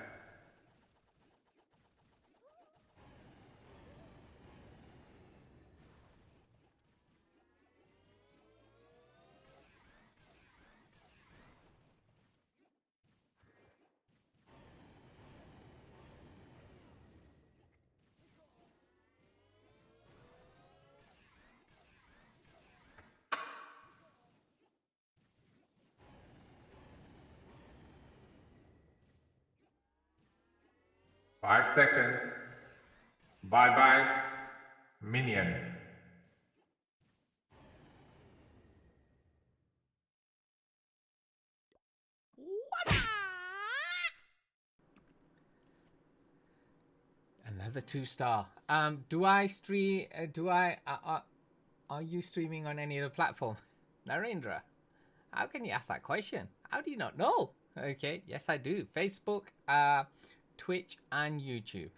Five seconds. Bye-bye, minion. Another 2-star. Do I stream? Are you streaming on any other platform, Narendra? How can you ask that question? How do you not know? Okay, yes I do. Facebook, Twitch, and YouTube.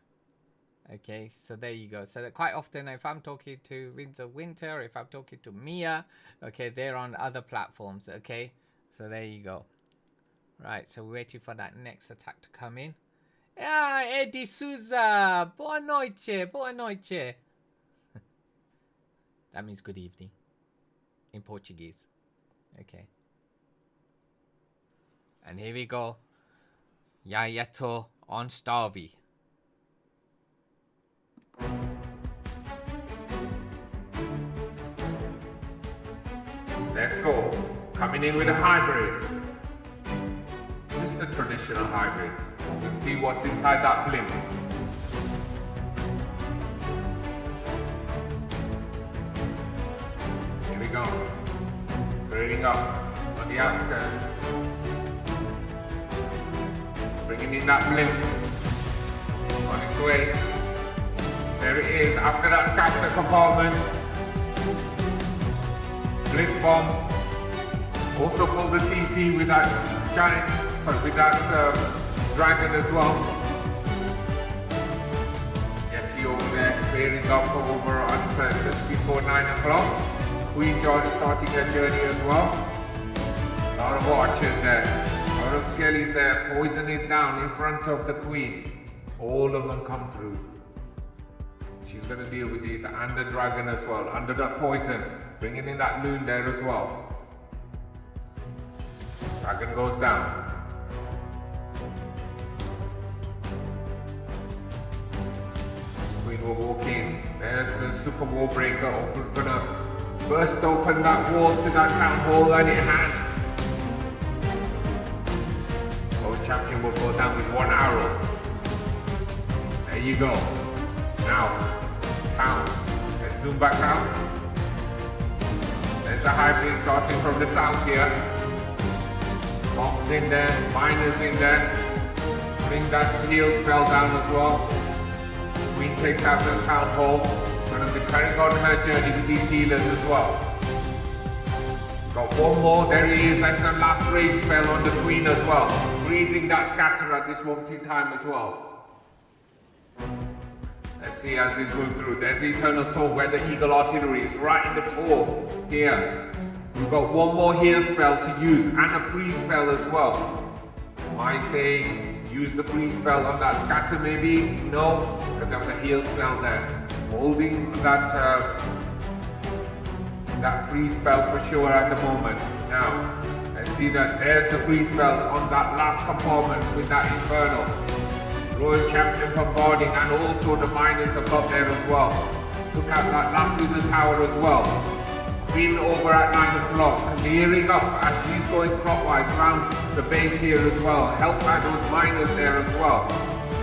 Okay, so there you go. So that quite often, if I'm talking to Winds of Winter, if I'm talking to Mia, okay, they're on other platforms. Okay, so there you go. Right, so we're waiting for that next attack to come in. Ah, Eddie Souza, boa noite, boa noite. That means good evening in Portuguese. Okay. And here we go. Yayato on Starvey. Let's go. Coming in with a hybrid. Just a traditional hybrid. We'll see what's inside that blimp. Here we go. Grading up on the outskirts. Bringing in that blimp. On its way. There it is after that scatter compartment. Blimp bomb. Also pull the CC with that giant, sorry, with that dragon as well. Yeti over there clearing up over on just before 9 o'clock. Queen John starting her journey as well. A lot of archers there, a lot of skellies there. Poison is down in front of the Queen. All of them come through. She's going to deal with these and the dragon as well, under the poison. Bringing in that loon there as well. Dragon goes down. Queen will walk in. There's the super wall breaker. Gonna burst open that wall to that town hall, and it has. Old champion will go down with one arrow. There you go. Now, count. Let's zoom back out. There's the hybrid starting from the south here. Bombs in there, miners in there. Bring that heal spell down as well. Queen takes out the town hall. Gonna be carrying on her journey with these healers as well. Got one more, there he is, that's the last rage spell on the Queen as well. Freezing that scatter at this moment in time as well. Let's see as this moves through. There's the Eternal Talk where the Eagle Artillery is right in the core here. We've got one more heal spell to use and a freeze spell as well. Might say use the freeze spell on that scatter maybe? No, because there was a heal spell there. Holding that that freeze spell for sure at the moment. Now, let's see that there's the freeze spell on that last compartment with that Infernal. Royal Champion bombarding, and also the miners above there as well. Took out that last wizard tower as well. Queen over at 9 o'clock, clearing up as she's going clockwise around the base here as well. Helped by those miners there as well.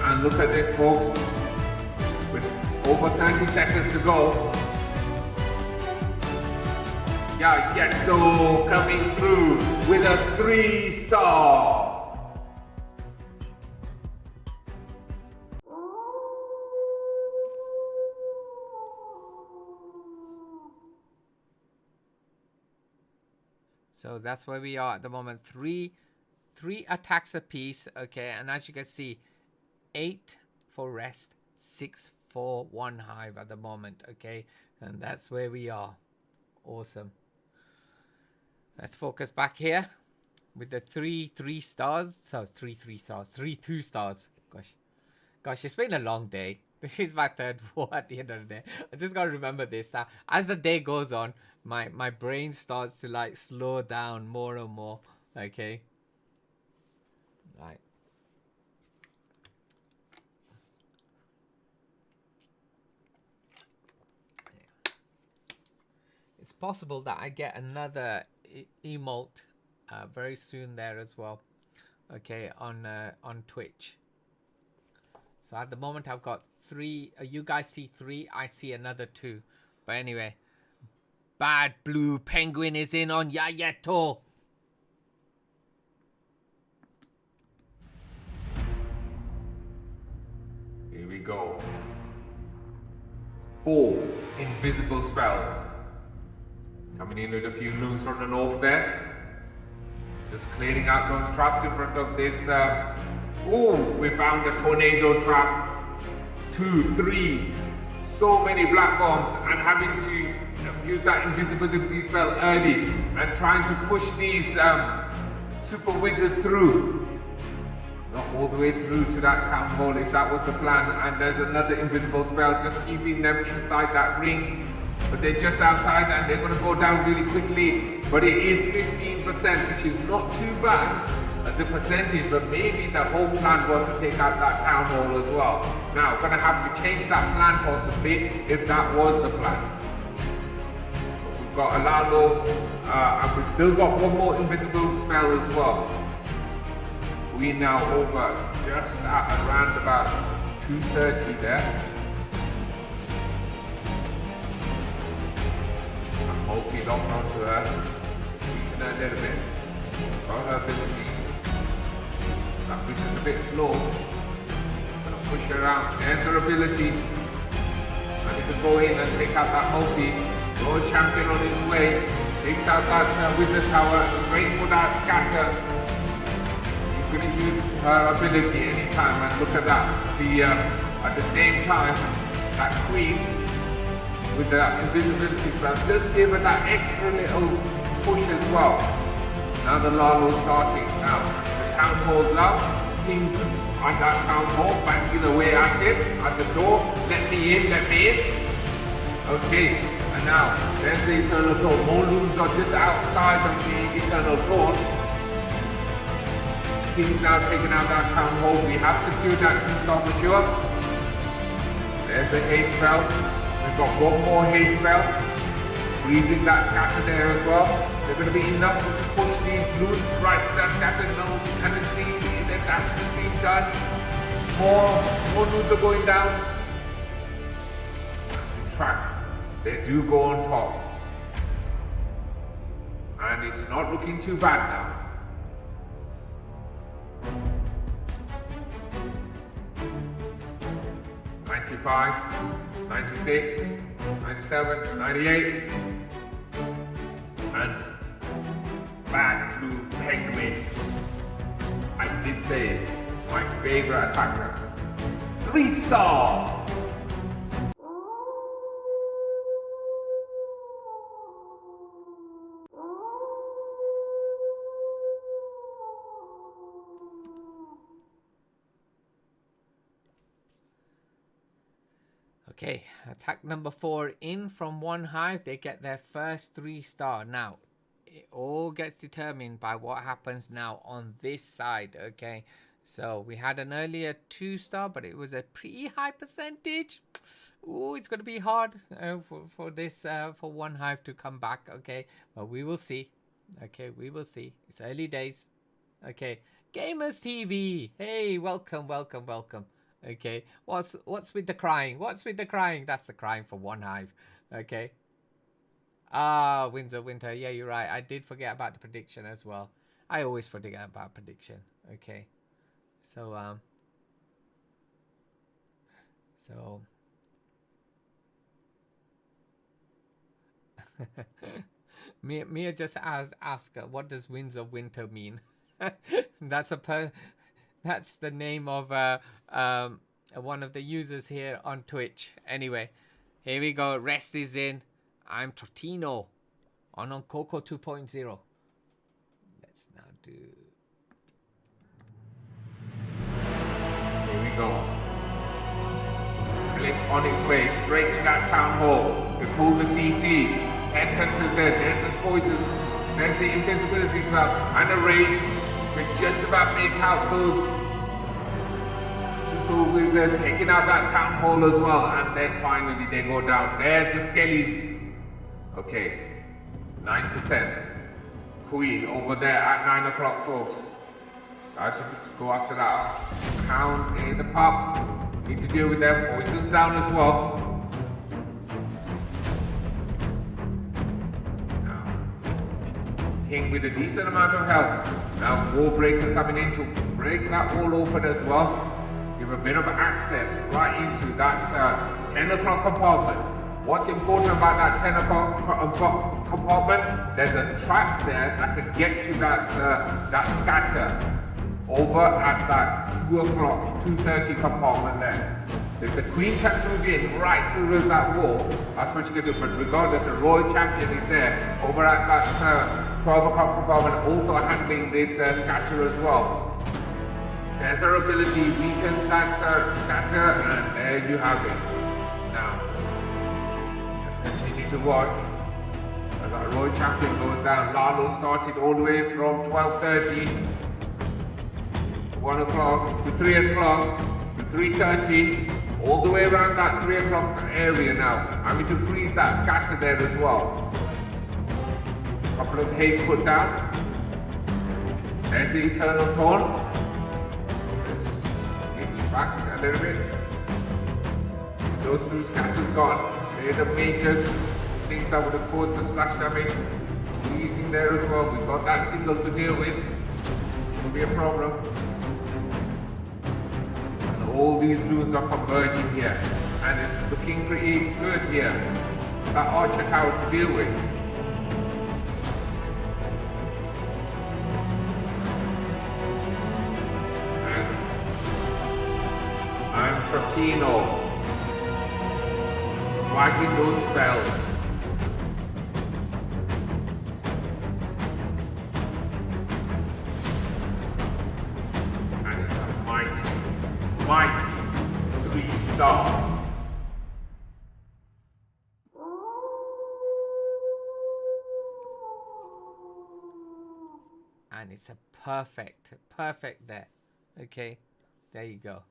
And look at this, folks. With over 30 seconds to go. Yayeto coming through with a 3-star. So that's where we are at the moment. Three attacks apiece. Okay, and as you can see, 8 for rest, 6 for one hive at the moment. Okay, and that's where we are. Awesome. Let's focus back here. with the three stars. So three stars, 2 stars. Gosh, it's been a long day. This is my third war at the end of the day. I just gotta remember this. As the day goes on, my brain starts to like slow down more and more. Okay. Right. It's possible that I get another emote very soon there as well. Okay, on Twitch. So at the moment I've got 3. You guys see 3. I see another 2. But anyway, Bad Blue Penguin is in on Yayeto. Here we go. 4 invisible spells. Coming in with a few loons from the north there. Just clearing out those traps in front of this. We found a tornado trap. 2, 3. So many black bombs, and having to use that invisibility spell early and trying to push these super wizards through. Not all the way through to that town hall if that was the plan, and there's another invisible spell just keeping them inside that ring. But they're just outside and they're going to go down really quickly. But it is 15%, which is not too bad as a percentage, but maybe the whole plan was to take out that town hall as well. Now, going to have to change that plan possibly if that was the plan. We've got Alalo, and we've still got one more invisible spell as well. We now over just at around about 230 there. And multi locked onto her, tweaking her a little bit. Got her ability. That wizard's a bit slow. Gonna push her out. There's her ability. And he can go in and take out that multi. Lord Champion on his way. Takes out that wizard tower. Straight for that scatter. He's going to use her ability anytime. And look at that. At the same time, that queen with that invisibility spell just gave her that extra little push as well. Now the Lalo's starting. Now the town hall's out. King's on that town hall, banging away at it, at the door. Let me in, let me in. Okay, and now there's the Eternal Taunt. More loons are just outside of the Eternal Taunt. King's now taking out that town hall. We have secured that 2-star for sure. There's the haste spell. We've got one more haste spell. Freezing that scatter there as well. They're going to be enough to push these loons right to that scatter. No, you can see the damage is being done. More loons are going down. That's the track. They do go on top. And it's not looking too bad now. $95, $96, $97, $98, and Bad Blue Penguin. I did say my favorite attacker. 3 stars. Okay, attack number 4 in from one hive. They get their first 3-star. Now, it all gets determined by what happens now on this side. Okay, so we had an earlier 2-star, but it was a pretty high percentage. Ooh, it's going to be hard for this for one hive to come back. Okay, but we will see. Okay, we will see. It's early days. Okay, Gamers TV. Hey, welcome, welcome, welcome. Okay, what's with the crying? What's with the crying? That's the crying for one hive. Okay. Ah, Windsor Winter. Yeah, you're right. I did forget about the prediction as well. I always forget about prediction. Okay. So Mia just asked what does Winds of Winter mean? That's the name of one of the users here on Twitch. Anyway, here we go. Rest is in. I'm Trotino on Coco 2.0. Let's now do. Here we go. Blip on its way straight to that town hall. We pull the CC. Headhunters there. There's the spoilers. There's the invisibility spell. And the rage. We just about make out those super wizards taking out that town hall as well. And then finally they go down. There's the skellies. Okay. 9%. Queen over there at 9 o'clock, folks. I have to go after that. Hound, the pups. Need to deal with them. Poison's down as well. King with a decent amount of health. Now Warbreaker coming in to break that wall open as well. Give a bit of access right into that 10 o'clock compartment. What's important about that 10 o'clock compartment? There's a trap there that could get to that scatter over at that 2 o'clock, 2:30 compartment there. So if the queen can move in right towards that wall, that's what you can do. But regardless, the royal champion is there over at that 12 o'clock compartment, also handling this scatter as well. There's our ability, weakens that scatter, and there you have it. Now, let's continue to watch as our royal champion goes down. Lalo started all the way from 12:30 to 1 o'clock to 3 o'clock to 3:30. All the way around that 3 o'clock area now. I'm going to freeze that scatter there as well. Couple of haste put down. There's the eternal taunt. Let's reach back a little bit. Those two scatters gone. They're the major things that would have caused the splash damage. Freezing there as well. We've got that single to deal with. Shouldn't be a problem. All these loons are converging here, and it's looking pretty good here. It's that archer tower to deal with. And Trotino swagging those spells. And it's a mighty 3-star. And it's a perfect there. Okay, there you go.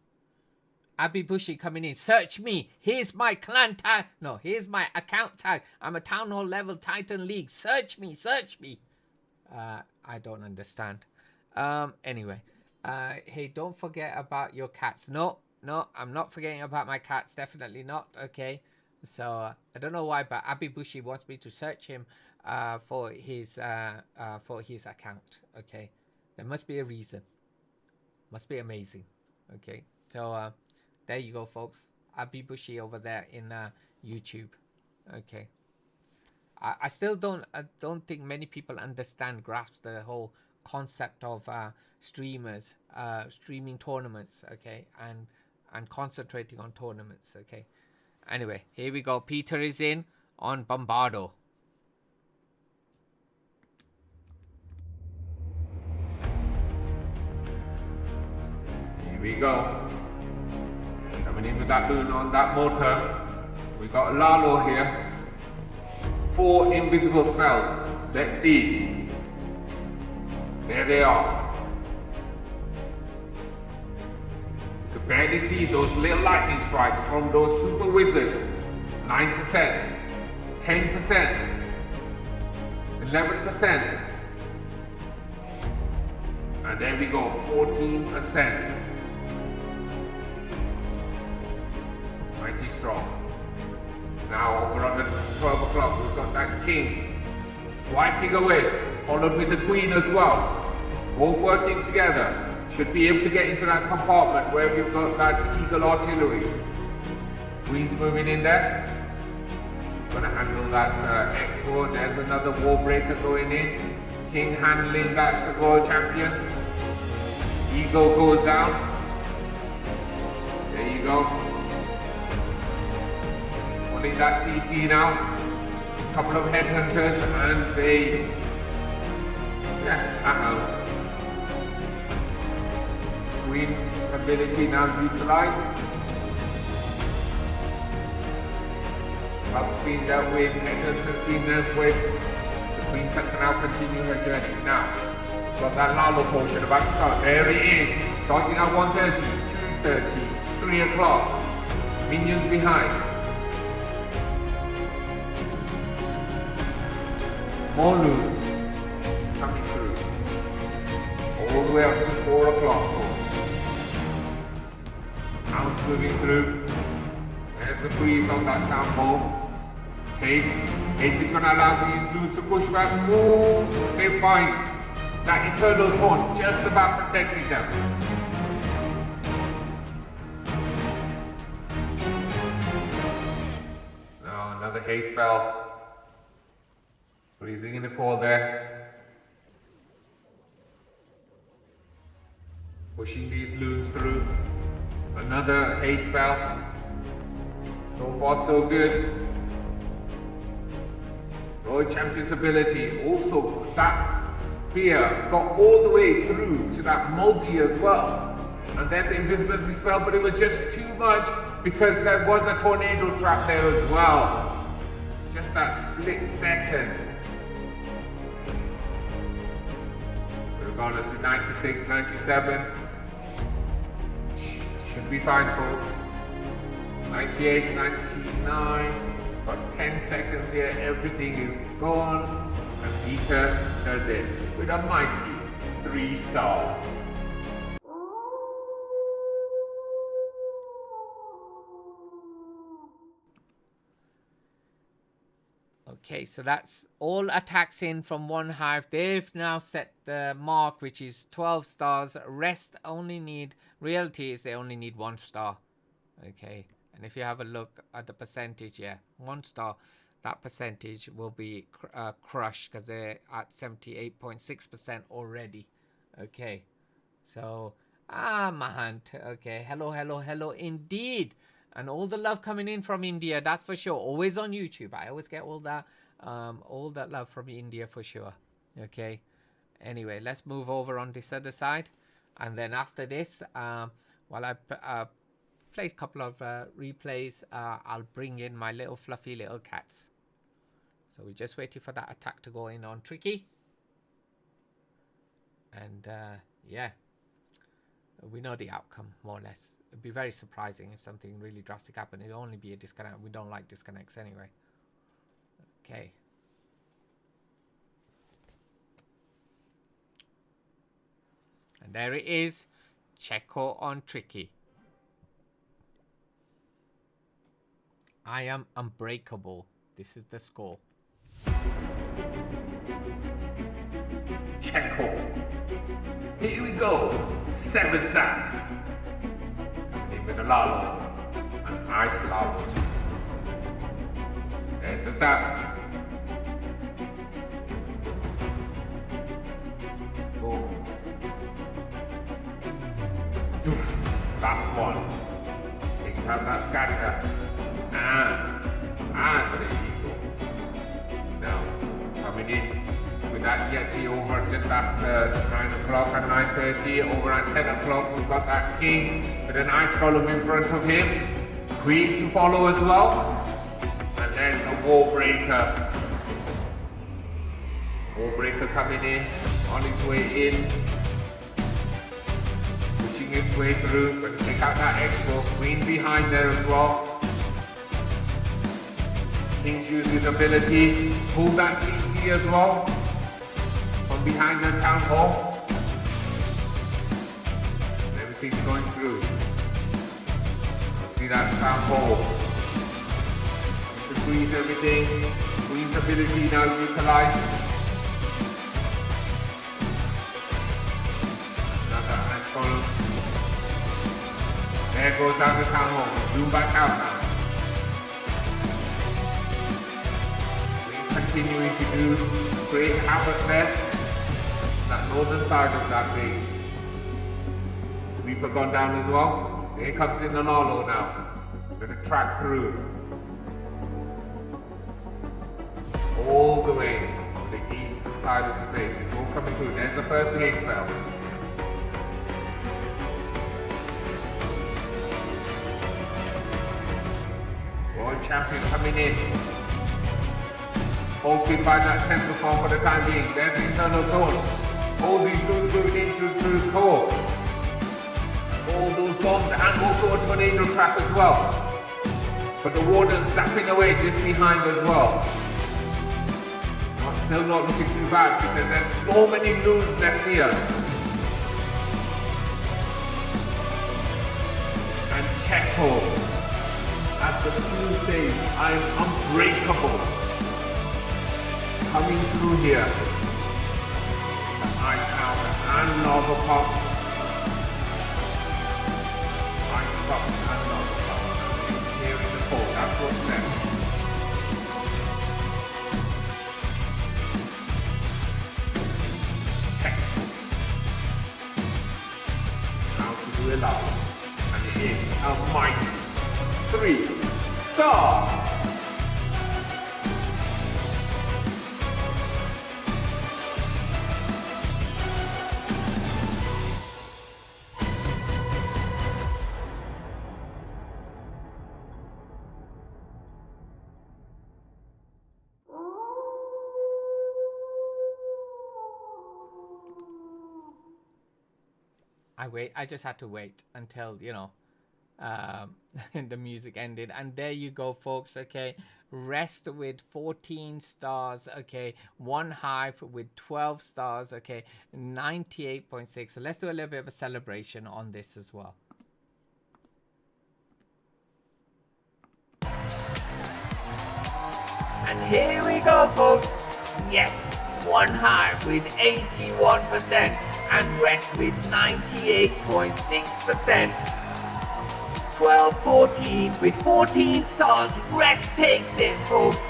Abby Bushy coming in. Search me. Here's my clan tag. No, here's my account tag. I'm a town hall level Titan League. Search me. I don't understand. Anyway. Hey, don't forget about your cats. No, I'm not forgetting about my cats. Definitely not. Okay. So I don't know why, but Abby Bushy wants me to search him for his account. Okay. There must be a reason. Must be amazing. Okay. So there you go, folks. Abby Bushy over there in YouTube. Okay. I still don't think many people grasp the whole concept of streamers streaming tournaments, okay, and concentrating on tournaments. Okay, anyway, here we go. Peter is in on Bombardo. Here we go. Coming in with that loon on that motor. We got Lalo here. 4 invisible spells. Let's see. There they are. You can barely see those little lightning strikes from those super wizards. 9%, 10%, 11%. And there we go, 14%. Mighty strong. Now over on the 12 o'clock, we've got that king swiping away, followed with the queen as well. Both working together. Should be able to get into that compartment where we've got that eagle artillery. Queen's moving in there. Gonna handle that export. There's another Warbreaker going in. King handling that royal champion. Eagle goes down. There you go. Pulling that CC now. Couple of headhunters and they, a hound. Queen ability now utilized. Help's been dealt with, Edmund has been dealt with. The Queen can now continue her journey. Now, got that Lalo potion about to start. There it is. Starting at 1:30, 2:30, 3 o'clock. Minions behind. More loons coming through. All the way up to 4 o'clock, folks. House moving through. There's the freeze on that town hall. Haste. Haste is going to allow these loons to push back. Oh, they find that eternal taunt just about protecting them. Now another haste spell. Freezing in the core there. Pushing these loons through. Another haste spell. So far so good. Royal Champion's ability. Also that spear got all the way through to that multi as well. And there's the invisibility spell, but it was just too much because there was a tornado trap there as well. Just that split second. Regardless of 96, 97. Should be fine, folks. 98, 99. About 10 seconds here, everything is gone. And Peter does it with a mighty 3-star. Okay, so that's all attacks in from one hive. They've now set the mark, which is 12 stars. Rest only need, reality is they only need 1 star. Okay, and if you have a look at the percentage, yeah, 1 star, that percentage will be crushed because they're at 78.6% already. Okay, so, Mahant, okay, hello indeed. And all the love coming in from India, that's for sure. Always on YouTube. I always get all that love from India for sure. Okay. Anyway, let's move over on this other side. And then after this, while I play a couple of replays, I'll bring in my little fluffy little cats. So we're just waiting for that attack to go in on Tricky. And yeah, we know the outcome, more or less. It'd be very surprising if something really drastic happened. It'd only be a disconnect. We don't like disconnects anyway. Okay. And there it is. Checo on Tricky. I am unbreakable. This is the score. Checo. Here we go. 7 saps. With a Lalo and Ice Lalo. There's the saps. Boom. Doof. Last one. Takes out that scatter. And there you go. Now, coming in with that Yeti over just after 9 o'clock and 9:30. Over at 10 o'clock, we've got that King with an ice column in front of him. Queen to follow as well. And there's the Warbreaker. Warbreaker coming in, on his way in. Pushing its way through, but take out that Expo. Queen behind there as well. King's used his ability, pull that CC as well. From behind the town hall. Everything's going through. See that town hall. To freeze everything. Queen's ability now utilized. Another ice column. There goes down the town hall. Zoom back out now. Queen continuing to do great havoc there. That northern side of that base. Sweeper gone down as well. Here comes in the Lalo now. Gonna track through. All the way on the eastern side of the base. It's all coming through. There's the first haste spell. champion coming in. Folks, we find that Tesla form for the time being. There's the internal zone. All these dudes moving into the core. All those bombs and also a tornado trap as well. But the warden's zapping away just behind as well. Still not looking too bad because there's so many loons left here. And Checo, as the tune says, I'm unbreakable. Coming through here. Some ice out and lava pops. Ice pops and lava pops. Here in the cold, that's what's left. Allowed. And it is a mighty 3-star. I just had to wait until, you know, the music ended. And there you go, folks. Okay, rest with 14 stars. Okay, one Hive with 12 stars. Okay, 98.6. So let's do a little bit of a celebration on this as well. And here we go, folks. Yes, one Hive with 81%. And rest with 98.6%. 12-14 with 14 stars. Rest takes it, folks.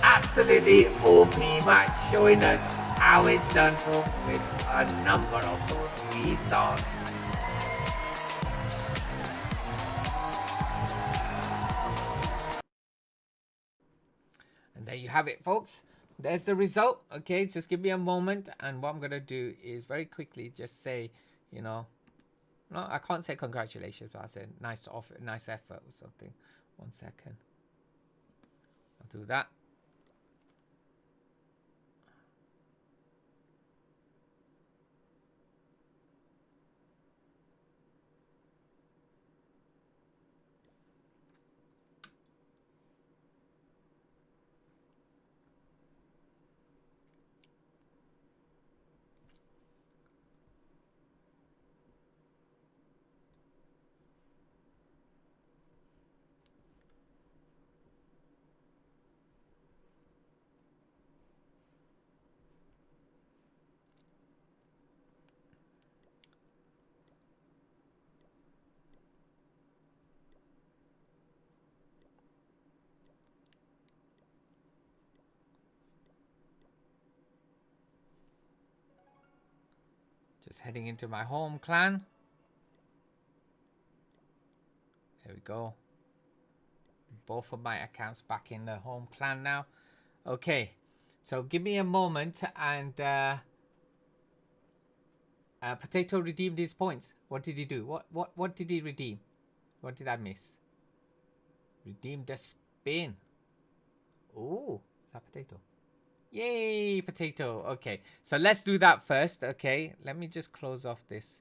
Absolutely OP match, showing us how it's done, folks, with a number of those 3 stars. And there you have it, folks. There's the result. Okay, just give me a moment, and what I'm gonna do is very quickly just say, you know, no, I can't say congratulations, but I said nice effort or something. 1 second, I'll do that. Just heading into my home clan. There we go. Both of my accounts back in the home clan now. Okay, so give me a moment, and Potato redeemed his points. What did he do? What did he redeem? What did I miss? Redeemed the spin. Oh, is that Potato? Yay, Potato. Okay, so let's do that first. Okay, let me just close off this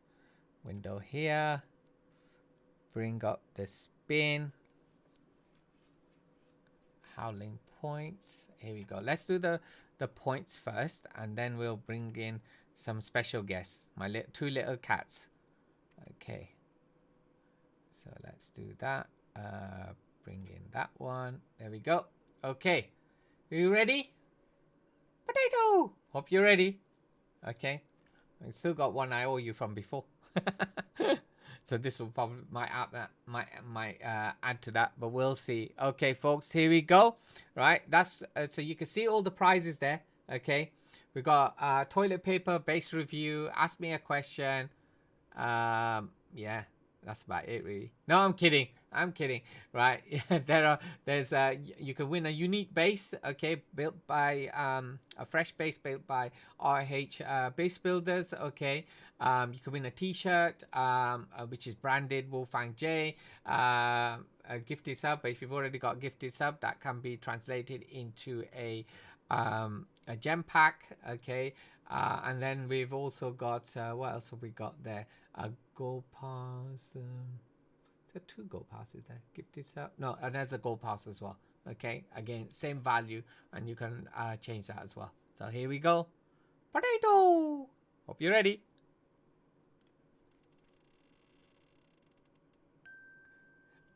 window here. Bring up the spin. Howling points. Here we go. Let's do the points first, and then we'll bring in some special guests. My 2 little cats. Okay, so let's do that. Bring in that one. There we go. Okay, are you ready? Potato! Hope you're ready. Okay, I still got one I owe you from before. So this will probably might add to that, but we'll see. Okay, folks, here we go. Right, that's so you can see all the prizes there. Okay, we got toilet paper, base review, ask me a question. Yeah, that's about it really. No, I'm kidding. I'm kidding, right? You can win a unique base, okay, built by a fresh base built by RH base builders, okay. You can win a T-shirt, which is branded Wolfang J, a gifted sub. But if you've already got a gifted sub, that can be translated into a gem pack, okay. And then we've also got what else have we got there? A gold pass. There 2 gold passes there. Gifted sub. No, and there's a gold pass as well. Okay, again, same value, and you can change that as well. So here we go. Potato. Hope you're ready.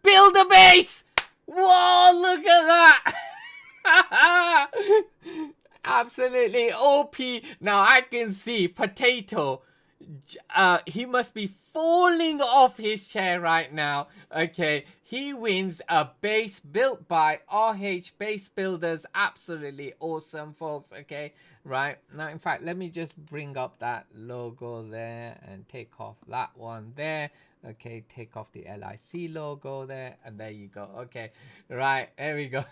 Build a base. Whoa! Look at that. Absolutely OP. Now I can see Potato. He must be falling off his chair right now. Okay, he wins a base built by RH Base Builders. Absolutely awesome, folks. Okay, right now, in fact, let me just bring up that logo there and take off that one there. Okay, take off the LIC logo there, and there you go. Okay, right, there we go.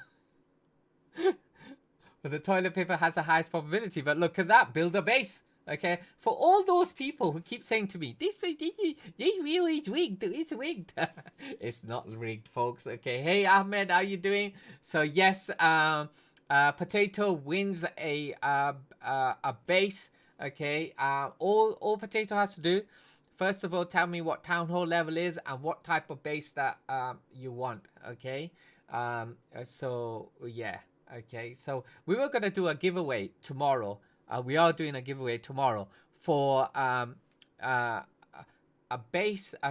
But the toilet paper has the highest probability. But look at that, build a base. Okay, for all those people who keep saying to me, this wheel is rigged, it's rigged. It's not rigged, folks. Okay, hey Ahmed, how you doing? So yes, Potato wins a base. Okay, all Potato has to do, first of all, tell me what town hall level is and what type of base that you want. Okay, so yeah. Okay, so we were gonna do a giveaway tomorrow. We are doing a giveaway tomorrow for a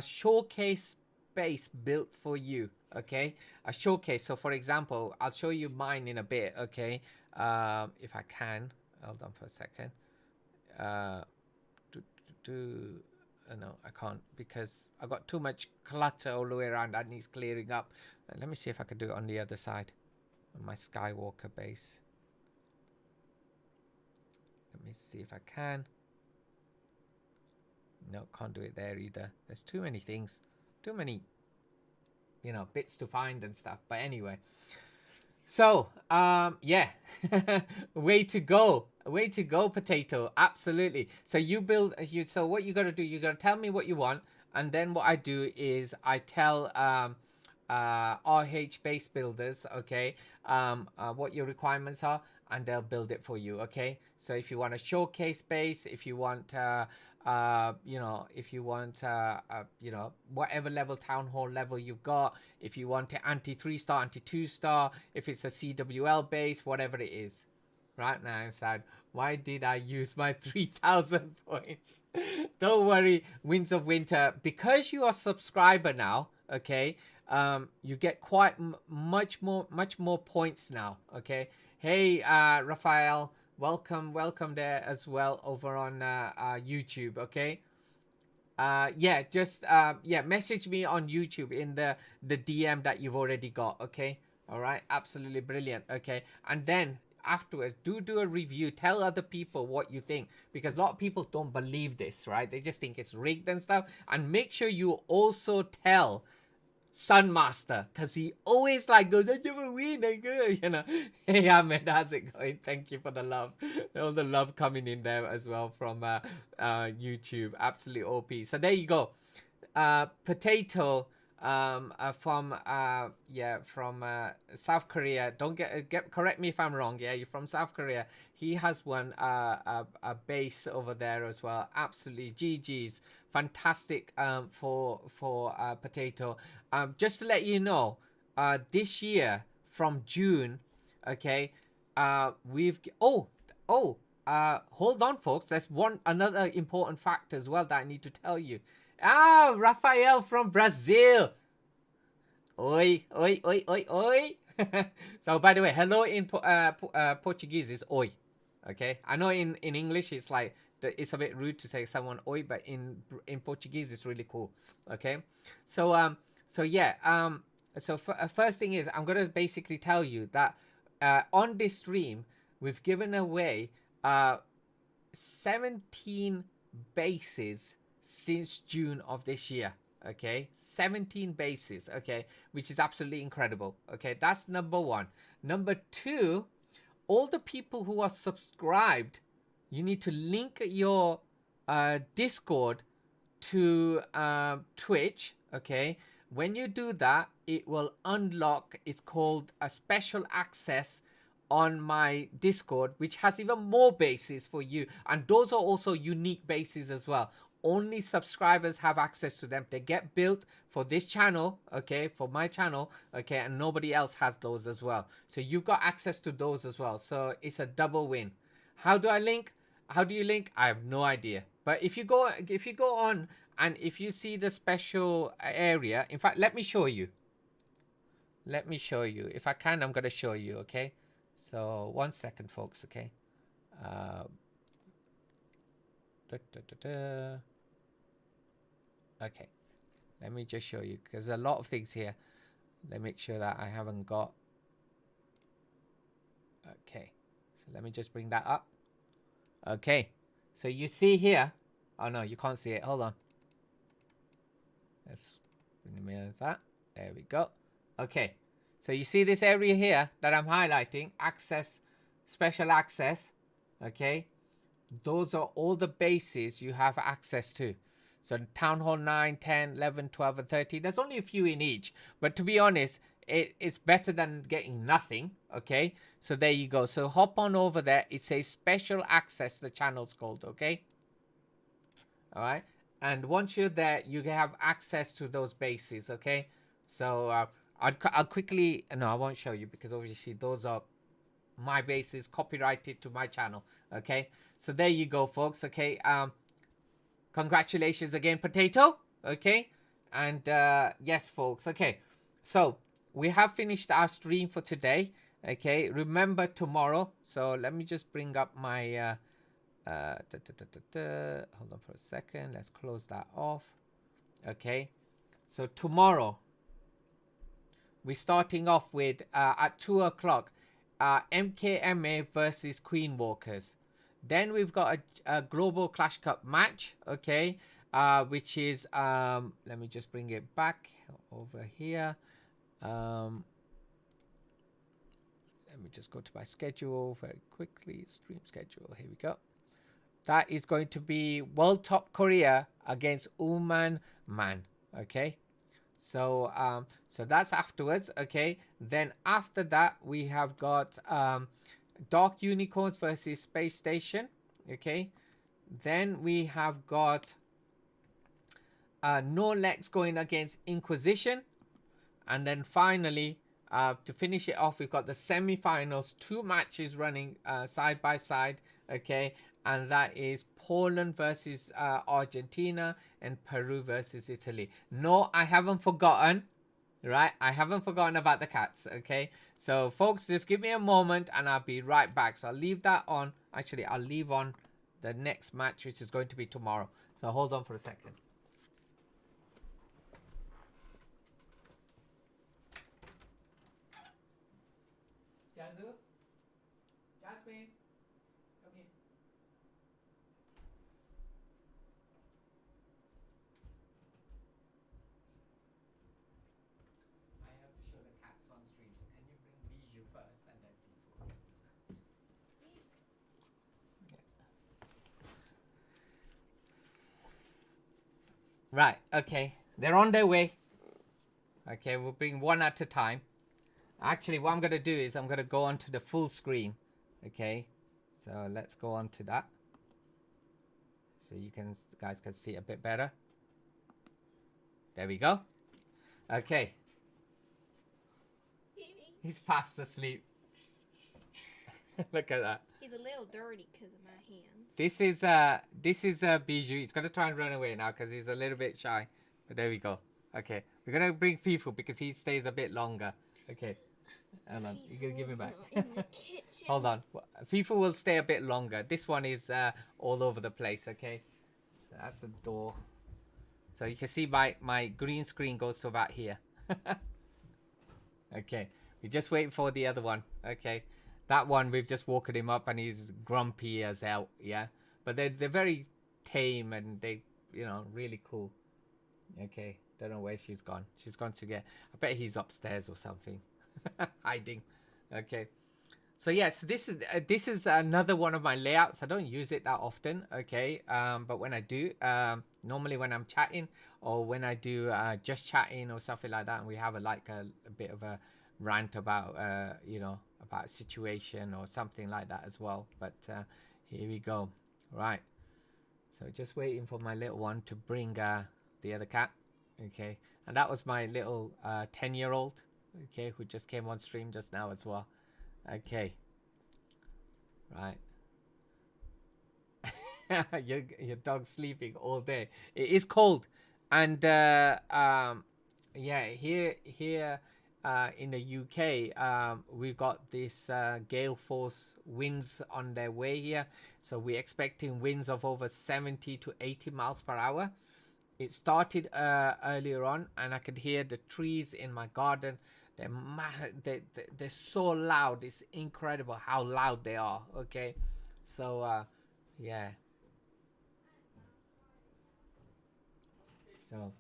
showcase base built for you. Okay, a showcase. So for example, I'll show you mine in a bit. Okay, if I can, hold on for a second. No, I can't because I got too much clutter all the way around. That needs clearing up. Let me see if I can do it on the other side. My Skywalker base. Let me see if I can. No, can't do it there either. There's too many things. Too many, bits to find and stuff. But anyway. So, yeah. Way to go. Way to go, Potato. Absolutely. So you build, so what you got to do, you got to tell me what you want. And then what I do is I tell RH base builders, okay, what your requirements are, and they'll build it for you. Okay, so if you want a showcase base, if you want if you want whatever level town hall level you've got, if you want it anti 3-star, anti 2-star, if it's a CWL base, whatever it is. Right now inside, why did I use my 3,000 points? Don't worry, Winds of Winter, because you are a subscriber now, okay, you get quite much more points now. Okay, hey Raphael, welcome there as well over on YouTube. Okay, message me on YouTube in the DM that you've already got. Okay, all right, absolutely brilliant. Okay, and then afterwards do a review, tell other people what you think, because a lot of people don't believe this, right? They just think it's rigged and stuff. And make sure you also tell Sunmaster, because he always goes, I never win, Hey Ahmed, how's it going? Thank you for the love. All the love coming in there as well from YouTube. Absolutely OP. So there you go. Potato from South Korea. Don't get correct me if I'm wrong. Yeah, you're from South Korea. He has won a base over there as well. Absolutely GG's. Fantastic for Potato. Just to let you know, this year from June, okay, we've hold on, folks. There's another important fact as well that I need to tell you. Raphael from Brazil. Oi, oi, oi, oi, oi. So, by the way, hello in Portuguese is oi. Okay, I know in English it's it's a bit rude to say someone oi, but in Portuguese it's really cool. Okay, so first thing is I'm gonna basically tell you that on this stream we've given away 17 bases since June of this year. Okay, 17 bases. Okay, which is absolutely incredible. Okay, that's number one. Number two, all the people who are subscribed, you need to link your Discord to Twitch. Okay, when you do that, it will unlock, it's called a special access on my Discord, which has even more bases for you, and those are also unique bases as well. Only subscribers have access to them. They get built for this channel, okay, for my channel, okay, and nobody else has those as well. So you've got access to those as well. So it's a double win. How do I link? How do you link? I have no idea. But if you go on and if you see the special area, in fact, let me show you. Let me show you. If I can, I'm going to show you, okay? So 1 second, folks, okay? Okay, let me just show you because there's a lot of things here. Let me make sure that I haven't got. Okay, so let me just bring that up. Okay, so you see here. Oh no, you can't see it. Hold on. Let's minimize that. There we go. Okay, so you see this area here that I'm highlighting, access, special access. Okay, those are all the bases you have access to. So Town Hall 9, 10, 11, 12, and 13. There's only a few in each. But to be honest, it's better than getting nothing. Okay? So there you go. So hop on over there. It says special access, the channel's called. Okay? Alright? And once you're there, you have access to those bases. Okay? So I'll quickly... No, I won't show you because obviously those are my bases copyrighted to my channel. Okay? So there you go, folks. Okay? Congratulations again, Potato. Okay, and yes, folks. Okay, so we have finished our stream for today. Okay, remember tomorrow. So let me just bring up my hold on for a second. Let's close that off. Okay, so tomorrow we're starting off with at 2 o'clock MKMA versus Queen Walkers. Then we've got a Global Clash Cup match, okay, which is, let me just bring it back over here. Let me just go to my schedule very quickly, stream schedule, here we go. That is going to be World Top Korea against Uman Man, okay. So, so that's afterwards, okay. Then after that, we have got, Dark Unicorns versus Space Station. Okay. Then we have got No Lex going against Inquisition. And then finally, to finish it off, we've got the semi-finals. 2 matches running side by side. Okay. And that is Poland versus Argentina and Peru versus Italy. No, I haven't forgotten. Right, I haven't forgotten about the cats. Okay, so folks, just give me a moment and I'll be right back. So I'll leave that on. Actually, I'll leave on the next match, which is going to be tomorrow. So hold on for a second. Jazu, Jasmine, come here. I have to show the cats on stream. So can you bring Bijou first and then Fifu? Right, okay. They're on their way. Okay, we'll bring one at a time. Actually, what I'm going to do is I'm going to go onto the full screen. Okay, so let's go on to that. So you guys can see it a bit better. There we go. Okay. He's fast asleep. Look at that. He's a little dirty because of my hands. This is Bijou. He's gonna try and run away now because he's a little bit shy. But there we go. Okay, we're gonna bring Fifu because he stays a bit longer. Okay, hold on. You're gonna give him back. Hold on. Fifu will stay a bit longer. This one is all over the place. Okay, so that's the door. So you can see my green screen goes to about here. Okay, we just wait for the other one. Okay. That one, we've just walked him up and he's grumpy as hell, yeah? But they're very tame and they, you know, really cool. Okay, Don't know where she's gone. She's gone to get. I bet he's upstairs or something, hiding. Okay. So yes, this is another one of my layouts. I don't use it that often, okay. But when I do, normally when I'm chatting or when I do just chatting or something like that, and we have a bit of a rant about you know, about a situation or something like that as well. But here we go. Right. So just waiting for my little one to bring the other cat, okay. And that was my little 10-year-old, okay, who just came on stream just now as well. Okay. Right. your dog's sleeping all day. It is cold, and yeah, here in the UK, we've got this gale force winds on their way here, so we're expecting winds of over 70 to 80 miles per hour. It started earlier on, and I could hear the trees in my garden. They're so loud. It's incredible how loud they are. Okay, so yeah. So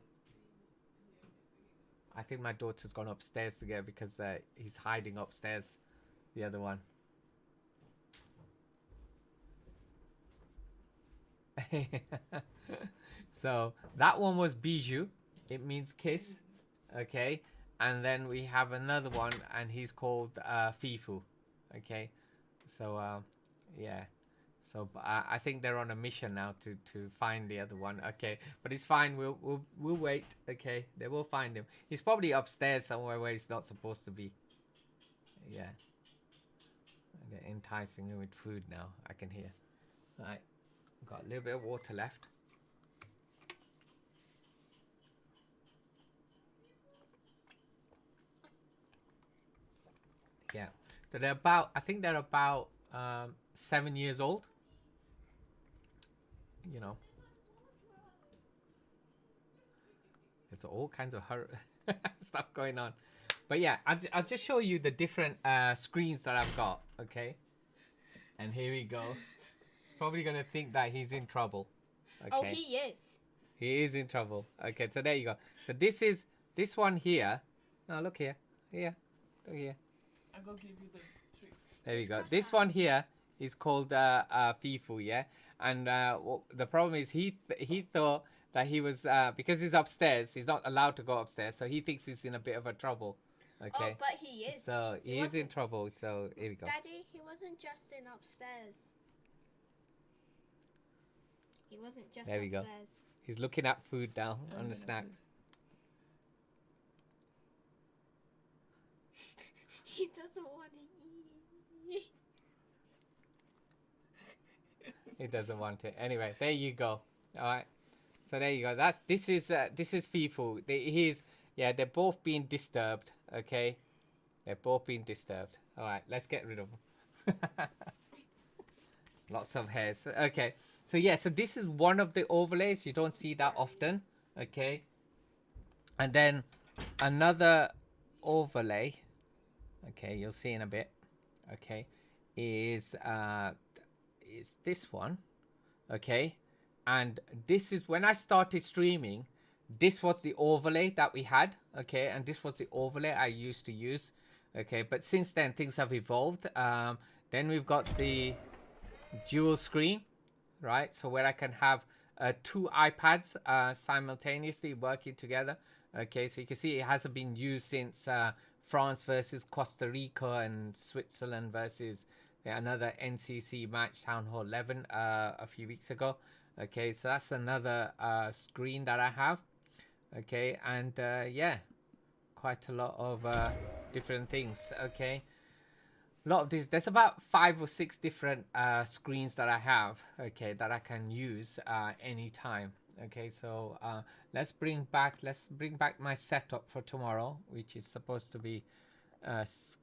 I think my daughter's gone upstairs again because he's hiding upstairs. The other one. So that one was bijou. It means kiss. Okay. And then we have another one, and he's called Fifu. Okay, so yeah, so I think they're on a mission now to find the other one. Okay, but it's fine. We'll wait. Okay, they will find him. He's probably upstairs somewhere where he's not supposed to be. Yeah, they're enticing him with food now. I can hear. All right, got a little bit of water left. Yeah, so they're about, I think they're about 7 years old. You know, there's all kinds of stuff going on. But yeah, I'll just show you the different screens that I've got, okay? And here we go. He's probably going to think that he's in trouble. Okay. Oh, he is. He is in trouble. Okay, so there you go. So this one here. No, look here. Here. Look here. I'm gonna give you the trick. There you go. This one here is called Fifu, yeah? And the problem is he thought that he was, because he's upstairs, he's not allowed to go upstairs, so he thinks he's in a bit of a trouble. Okay. Oh, but he is. So he is in trouble, so here we go. Daddy, he wasn't just in upstairs. He wasn't just There we go. upstairs. He's looking at food now on the snacks. He doesn't want to eat. He doesn't want it. Anyway, there you go. All right. So there you go. This is Fifu. They're both being disturbed. Okay, they're both being disturbed. All right, let's get rid of them. Lots of hairs. Okay, so yeah, so this is one of the overlays. You don't see that often. Okay, and then another overlay. Okay, you'll see in a bit. Okay, is this one. Okay, and this is when I started streaming. This was the overlay that we had. Okay, and this was the overlay I used to use. Okay, but since then things have evolved. Then we've got the dual screen, right? So where I can have 2 iPads simultaneously working together. Okay, so you can see it hasn't been used since France versus Costa Rica and Switzerland versus another NCC match, Town Hall 11, a few weeks ago. Okay, so that's another screen that I have. Okay, and yeah, quite a lot of different things. Okay, a lot of these. There's about 5 or 6 different screens that I have. Okay, that I can use anytime. Okay, so let's bring back my setup for tomorrow, which is supposed to be LIC,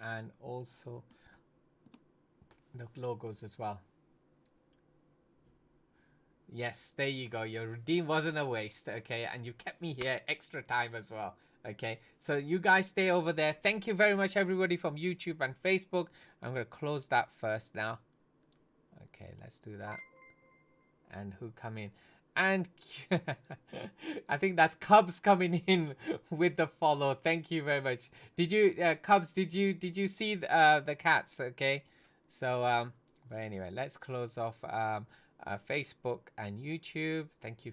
and also the logos as well. Yes, there you go. Your redeem wasn't a waste. Okay, and you kept me here extra time as well. Okay, so you guys stay over there. Thank you very much, everybody from YouTube and Facebook. I'm gonna close that first now. Okay, let's do that. And who come in? And I think that's Cubs coming in with the follow. Thank you very much. Did you Cubs? Did you see the cats? Okay, so but anyway, let's close off Facebook and YouTube. Thank you